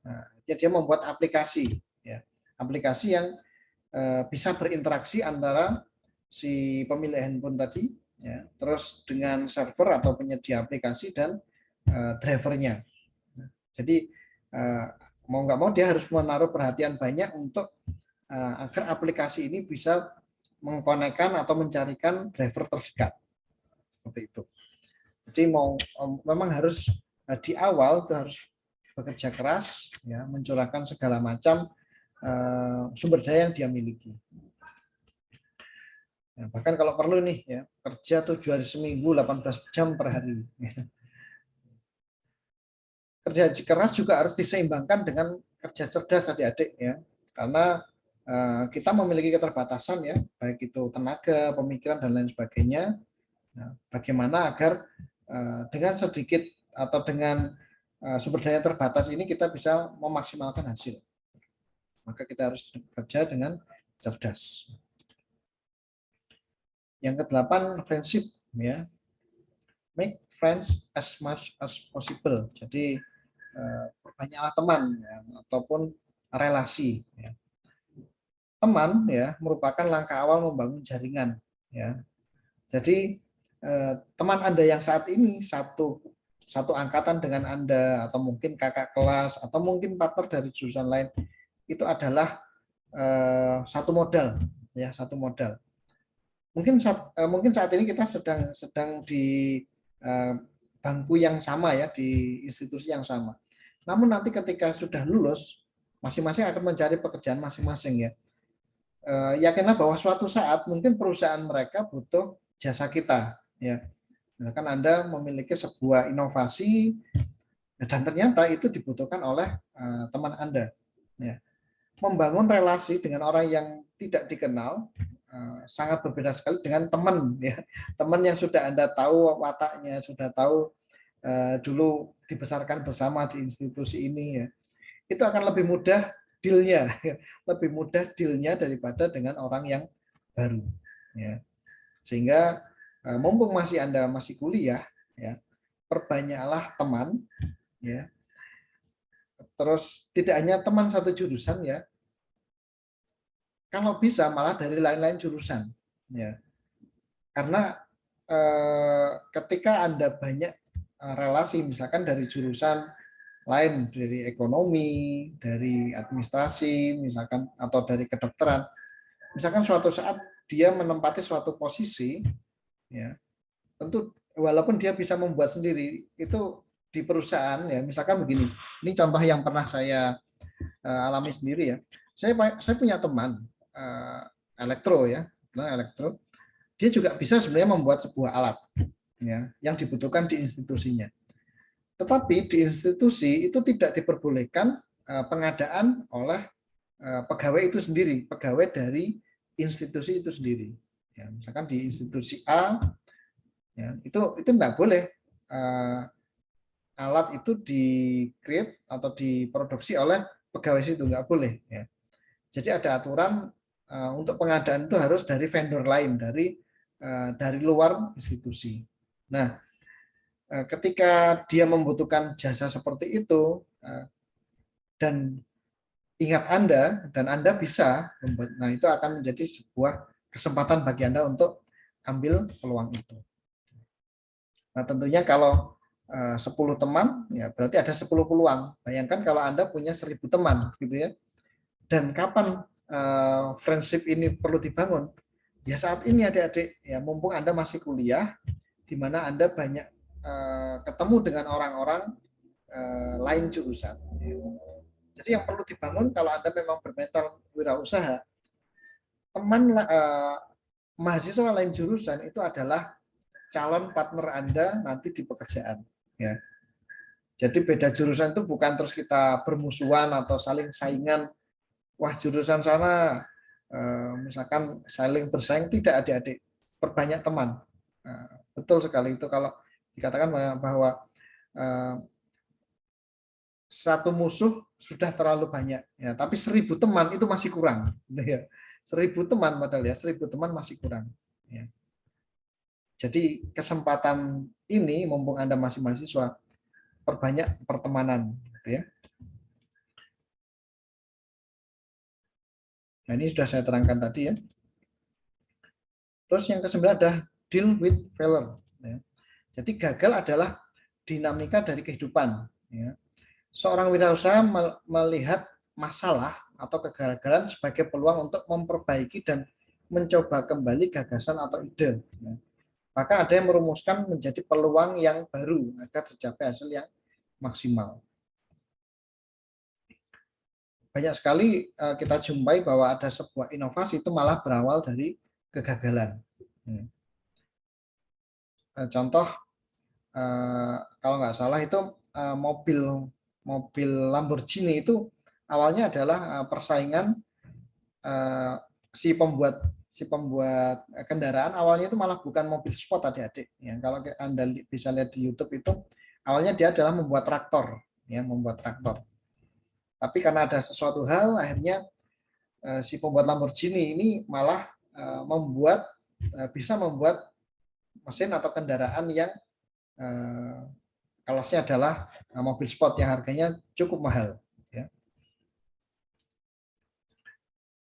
Nah, dia membuat aplikasi, ya, aplikasi yang bisa berinteraksi antara si pemilik handphone tadi, ya, terus dengan server atau penyedia aplikasi dan drivernya. Jadi mau nggak mau dia harus menaruh perhatian banyak untuk agar aplikasi ini bisa mengkonekkan atau mencarikan driver terdekat, seperti itu. Jadi memang harus di awal itu harus bekerja keras, ya, mencurahkan segala macam sumber daya yang dia miliki. Ya, bahkan kalau perlu nih, ya, kerja 7 hari seminggu 18 jam per hari. Kerja keras juga harus diseimbangkan dengan kerja cerdas adik-adik, ya, karena kita memiliki keterbatasan, ya, baik itu tenaga, pemikiran dan lain sebagainya. Nah, bagaimana agar dengan sedikit atau dengan sumber daya terbatas ini kita bisa memaksimalkan hasil. Maka kita harus bekerja dengan cerdas. Yang ke-8, friendship, ya. Make friends as much as possible. Jadi perbanyaklah teman, ya, ataupun relasi, ya. Teman, ya, merupakan langkah awal membangun jaringan, ya. Jadi teman Anda yang saat ini satu angkatan dengan Anda, atau mungkin kakak kelas, atau mungkin partner dari jurusan lain, itu adalah satu modal, ya, satu modal. Mungkin saat ini kita sedang di bangku yang sama, ya, di institusi yang sama. Namun nanti ketika sudah lulus, masing-masing akan mencari pekerjaan masing-masing, ya. Yakinlah bahwa suatu saat mungkin perusahaan mereka butuh jasa kita, ya. Misalkan Anda memiliki sebuah inovasi dan ternyata itu dibutuhkan oleh teman Anda, ya. Membangun relasi dengan orang yang tidak dikenal sangat berbeda sekali dengan teman, ya. Teman yang sudah Anda tahu wataknya, sudah tahu dulu dibesarkan bersama di institusi ini, ya. Itu akan lebih mudah deal-nya, lebih mudah deal-nya daripada dengan orang yang baru, ya. Sehingga mumpung Anda masih kuliah, ya, perbanyaklah teman, ya. Terus tidak hanya teman satu jurusan, ya, kalau bisa malah dari lain-lain jurusan, ya. Karena ketika Anda banyak relasi, misalkan dari jurusan lain, dari ekonomi, dari administrasi, misalkan, atau dari kedokteran, misalkan suatu saat dia menempati suatu posisi, ya, tentu walaupun dia bisa membuat sendiri itu di perusahaan, ya, misalkan begini, ini contoh yang pernah saya alami sendiri, ya. Saya punya teman elektro, ya, elektro. Dia juga bisa sebenarnya membuat sebuah alat, ya, yang dibutuhkan di institusinya. Tetapi di institusi itu tidak diperbolehkan pengadaan oleh pegawai itu sendiri, pegawai dari institusi itu sendiri. Ya, misalkan di institusi A, ya, itu tidak boleh alat itu di-create atau diproduksi oleh pegawai situ, nggak boleh, ya. Jadi ada aturan untuk pengadaan itu harus dari vendor lain, dari luar institusi. Nah, ketika dia membutuhkan jasa seperti itu dan ingat Anda dan Anda bisa membuat, nah itu akan menjadi sebuah kesempatan bagi Anda untuk ambil peluang itu. Nah, tentunya kalau 10 teman, ya berarti ada 10 peluang. Bayangkan kalau Anda punya 1000 teman, gitu ya. Dan kapan friendship ini perlu dibangun? Ya saat ini adik-adik, ya mumpung Anda masih kuliah, di mana Anda banyak ketemu dengan orang-orang lain jurusan. Jadi yang perlu dibangun kalau Anda memang bermental wirausaha, teman mahasiswa lain jurusan itu adalah calon partner Anda nanti di pekerjaan, ya. Jadi beda jurusan itu bukan terus kita bermusuhan atau saling saingan. Wah, jurusan sana misalkan saling bersaing, tidak, adik-adik. Perbanyak teman. Betul sekali itu kalau dikatakan bahwa satu musuh sudah terlalu banyak, ya, tapi 1000 teman itu masih kurang, gitu ya. 1000 teman padahal, ya, 1000 teman masih kurang, ya. Jadi kesempatan ini mumpung Anda masih mahasiswa, perbanyak pertemanan, gitu ya. Nah, ini sudah saya terangkan tadi ya. Terus yang kesembilan adalah deal with failure. Ya. Jadi gagal adalah dinamika dari kehidupan. Ya. Seorang wirausaha melihat masalah atau kegagalan sebagai peluang untuk memperbaiki dan mencoba kembali gagasan atau ide. Ya. Maka ada yang merumuskan menjadi peluang yang baru agar dicapai hasil yang maksimal. Banyak sekali kita jumpai bahwa ada sebuah inovasi itu malah berawal dari kegagalan. Contoh kalau nggak salah itu mobil Lamborghini itu awalnya adalah persaingan si pembuat kendaraan awalnya itu malah bukan mobil sport adik-adik. Ya, kalau Anda bisa lihat di YouTube itu awalnya dia adalah membuat traktor, ya, membuat traktor. Tapi karena ada sesuatu hal akhirnya si pembuat Lamborghini ini malah bisa membuat mesin atau kendaraan yang kelasnya adalah mobil sport yang harganya cukup mahal. Ya.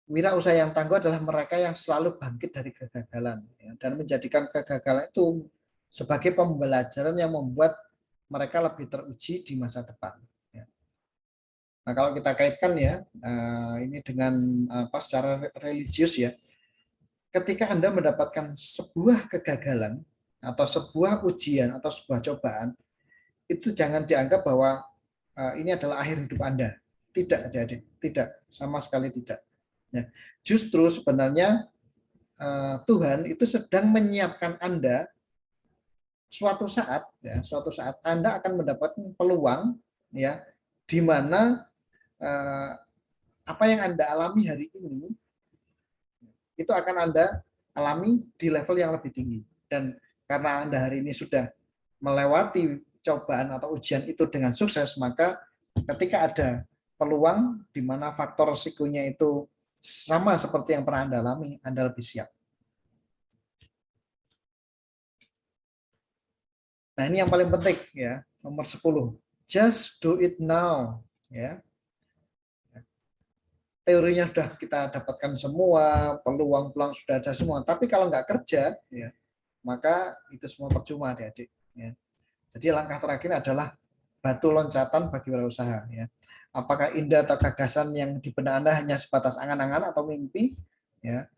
Wirausaha yang tangguh adalah mereka yang selalu bangkit dari kegagalan ya, dan menjadikan kegagalan itu sebagai pembelajaran yang membuat mereka lebih teruji di masa depan. Ya. Nah, kalau kita kaitkan ya ini dengan secara religius ya, ketika Anda mendapatkan sebuah kegagalan atau sebuah ujian atau sebuah cobaan, itu jangan dianggap bahwa ini adalah akhir hidup Anda. Tidak, adik-adik. Tidak, sama sekali tidak. Ya. Justru sebenarnya Tuhan itu sedang menyiapkan Anda suatu saat Anda akan mendapatkan peluang ya di mana apa yang Anda alami hari ini itu akan Anda alami di level yang lebih tinggi. Dan karena Anda hari ini sudah melewati cobaan atau ujian itu dengan sukses, maka ketika ada peluang di mana faktor risikonya itu sama seperti yang pernah Anda alami, Anda lebih siap. Nah, ini yang paling penting ya, nomor 10. Just do it now, ya. Teorinya sudah kita dapatkan semua, peluang-peluang sudah ada semua, tapi kalau nggak kerja, ya, maka itu semua percuma, adik-adik. Ya. Jadi langkah terakhir adalah batu loncatan bagi wirausaha. Ya. Apakah indah atau gagasan yang di benak Anda hanya sebatas angan-angan atau mimpi, ya,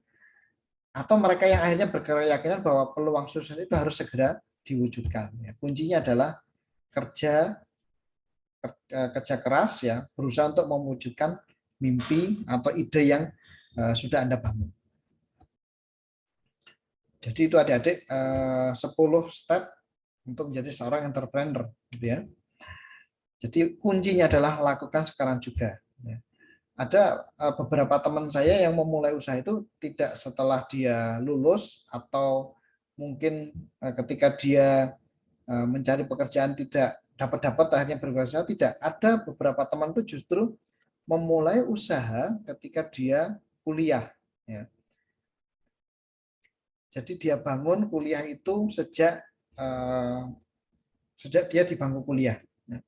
atau mereka yang akhirnya berkeyakinan bahwa peluang sukses itu harus segera diwujudkan. Ya. Kuncinya adalah kerja keras, ya, berusaha untuk mewujudkan mimpi atau ide yang sudah Anda bangun. Jadi itu adik-adik 10 step untuk menjadi seorang entrepreneur, gitu ya. Jadi kuncinya adalah lakukan sekarang juga. Ya. Ada beberapa teman saya yang memulai usaha itu tidak setelah dia lulus atau mungkin ketika dia mencari pekerjaan tidak dapat akhirnya berwirausaha, tidak. Ada beberapa teman itu justru memulai usaha ketika dia kuliah. Ya. Jadi dia bangun kuliah itu sejak dia di bangku kuliah. Ya.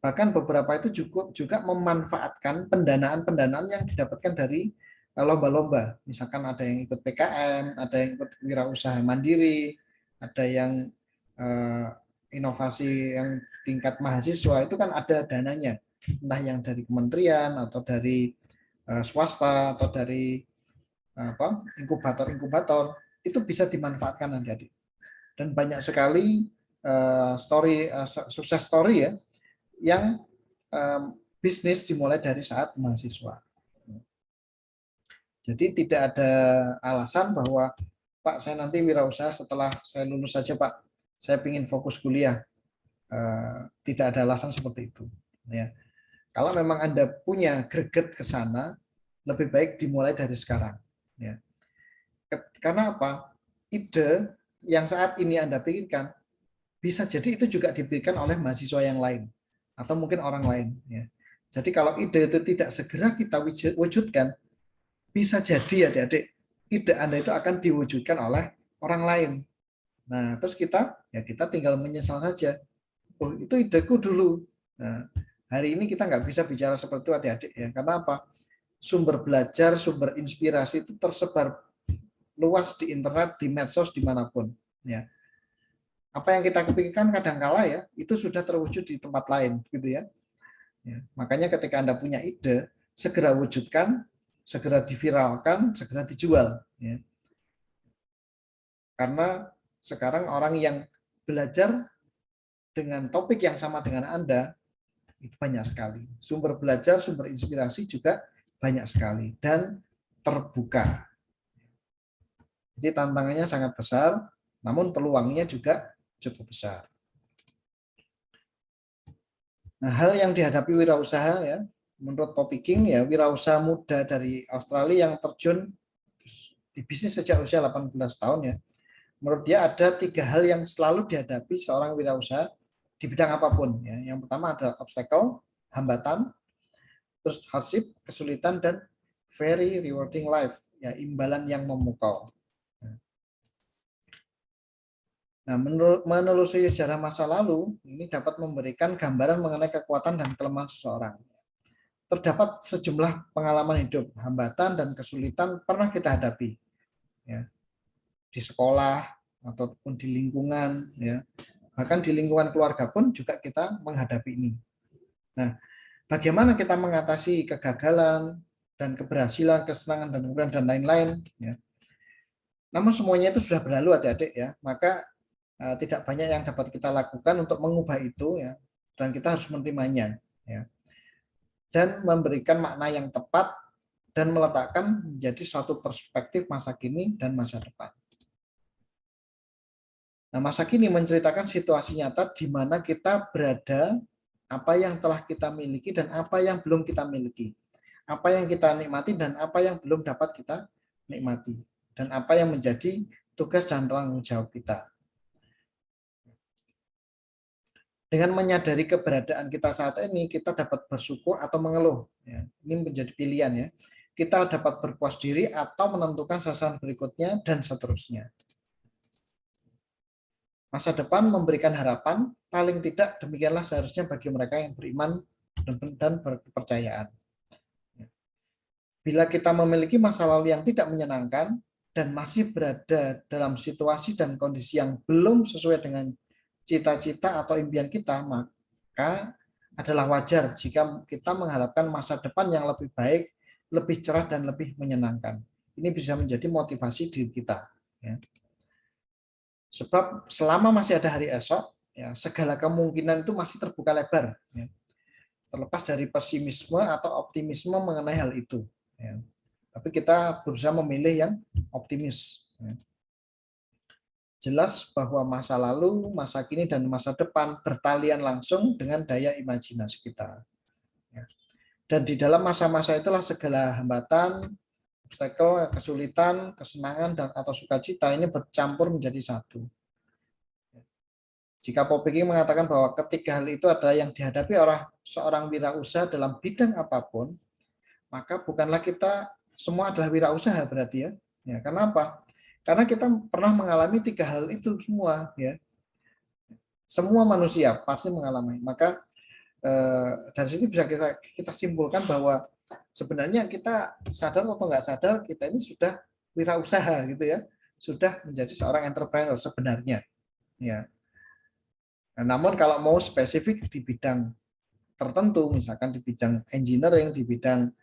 Bahkan beberapa itu juga memanfaatkan pendanaan yang didapatkan dari lomba-lomba. Misalkan ada yang ikut PKM, ada yang ikut wirausaha mandiri, ada yang inovasi yang tingkat mahasiswa, itu kan ada dananya. Entah yang dari kementerian atau dari swasta atau dari inkubator itu bisa dimanfaatkan adik-adik. Dan banyak sekali sukses story ya yang bisnis dimulai dari saat mahasiswa. Jadi tidak ada alasan bahwa Pak, saya nanti wirausaha setelah saya lulus saja Pak, saya ingin fokus kuliah. Tidak ada alasan seperti itu. Ya. Kalau memang Anda punya greget ke sana, lebih baik dimulai dari sekarang. Ya. Karena apa? Ide yang saat ini Anda pikirkan, bisa jadi itu juga diberikan oleh mahasiswa yang lain. Atau mungkin orang lain. Ya. Jadi kalau ide itu tidak segera kita wujudkan, bisa jadi adik-adik, ide Anda itu akan diwujudkan oleh orang lain. Nah, terus kita tinggal menyesal saja. Oh, itu ideku dulu. Nah, hari ini kita nggak bisa bicara seperti itu adik-adik ya. Karena apa? Sumber belajar, sumber inspirasi itu tersebar luas di internet, di medsos, dimanapun. Ya. Apa yang kita kepikirkan kadangkala ya, itu sudah terwujud di tempat lain, gitu ya. Ya. Makanya ketika Anda punya ide, segera wujudkan, segera diviralkan, segera dijual. Ya. Karena sekarang orang yang belajar dengan topik yang sama dengan Anda, itu banyak sekali. Sumber belajar, sumber inspirasi juga banyak sekali. Dan terbuka. Jadi tantangannya sangat besar, namun peluangnya juga cukup besar. Nah, hal yang dihadapi wirausaha ya, menurut Poppy King ya, wirausaha muda dari Australia yang terjun di bisnis sejak usia 18 tahun ya. Menurut dia ada 3 hal yang selalu dihadapi seorang wirausaha di bidang apapun ya. Yang pertama adalah obstacle, hambatan, terus hardship, kesulitan, dan very rewarding life ya, imbalan yang memukau. Nah, menelusuri sejarah masa lalu ini dapat memberikan gambaran mengenai kekuatan dan kelemahan seseorang. Terdapat sejumlah pengalaman hidup, hambatan dan kesulitan pernah kita hadapi, ya, di sekolah ataupun di lingkungan, ya, bahkan di lingkungan keluarga pun juga kita menghadapi ini. Nah, bagaimana kita mengatasi kegagalan dan keberhasilan, kesenangan dan kemudian dan lain-lain, ya. Namun semuanya itu sudah berlalu adik-adik ya, maka tidak banyak yang dapat kita lakukan untuk mengubah itu ya, dan kita harus menerimanya ya, dan memberikan makna yang tepat dan meletakkan menjadi suatu perspektif masa kini dan masa depan. Nah, masa kini menceritakan situasi nyata di mana kita berada, apa yang telah kita miliki dan apa yang belum kita miliki, apa yang kita nikmati dan apa yang belum dapat kita nikmati, dan apa yang menjadi tugas dan tanggung jawab kita. Dengan menyadari keberadaan kita saat ini, kita dapat bersyukur atau mengeluh. Ya, ini menjadi pilihan ya. Kita dapat berpuas diri atau menentukan sasaran berikutnya dan seterusnya. Masa depan memberikan harapan, paling tidak demikianlah seharusnya bagi mereka yang beriman dan berkepercayaan. Bila kita memiliki masa lalu yang tidak menyenangkan dan masih berada dalam situasi dan kondisi yang belum sesuai dengan cita-cita atau impian kita, maka adalah wajar jika kita mengharapkan masa depan yang lebih baik, lebih cerah dan lebih menyenangkan. Ini bisa menjadi motivasi diri kita. Ya. Sebab selama masih ada hari esok, ya, segala kemungkinan itu masih terbuka lebar. Ya. Terlepas dari pesimisme atau optimisme mengenai hal itu. Ya. Tapi kita berusaha memilih yang optimis. Ya. Jelas bahwa masa lalu, masa kini, dan masa depan bertalian langsung dengan daya imajinasi kita. Dan di dalam masa-masa itulah segala hambatan, obstacle, kesulitan, kesenangan, dan atau sukacita ini bercampur menjadi satu. Jika Poppy mengatakan bahwa ketiga hal itu adalah yang dihadapi oleh seorang wirausaha dalam bidang apapun, maka bukanlah kita semua adalah wirausaha berarti ya. Ya, karena apa? Karena kita pernah mengalami 3 hal itu semua ya. Semua manusia pasti mengalami. Maka dari sini bisa kita simpulkan bahwa sebenarnya kita sadar atau nggak sadar kita ini sudah wirausaha gitu ya. Sudah menjadi seorang entrepreneur sebenarnya. Ya. Nah, namun kalau mau spesifik di bidang tertentu, misalkan di bidang engineering, di bidang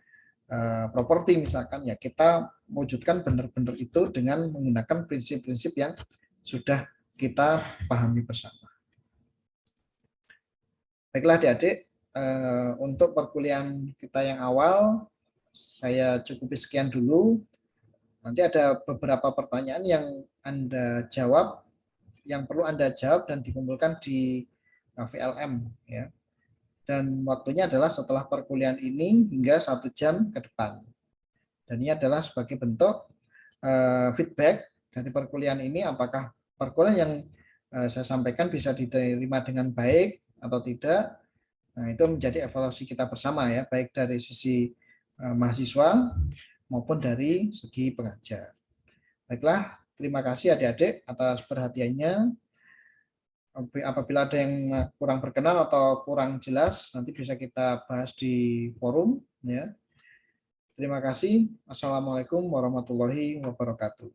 properti misalkan, ya kita mewujudkan benar-benar itu dengan menggunakan prinsip-prinsip yang sudah kita pahami bersama. Baiklah adik-adik, untuk perkuliahan kita yang awal saya cukupi sekian dulu. Nanti ada beberapa pertanyaan yang Anda jawab, yang perlu Anda jawab dan dikumpulkan di VLM ya. Dan waktunya adalah setelah perkuliahan ini hingga 1 jam ke depan. Dan ini adalah sebagai bentuk feedback dari perkuliahan ini, apakah perkuliahan yang saya sampaikan bisa diterima dengan baik atau tidak. Nah, itu menjadi evaluasi kita bersama ya, baik dari sisi mahasiswa maupun dari segi pengajar. Baiklah, Terima kasih adik-adik atas perhatiannya. Apabila ada yang kurang berkenan atau kurang jelas, nanti bisa kita bahas di forum. Ya. Terima kasih. Assalamualaikum warahmatullahi wabarakatuh.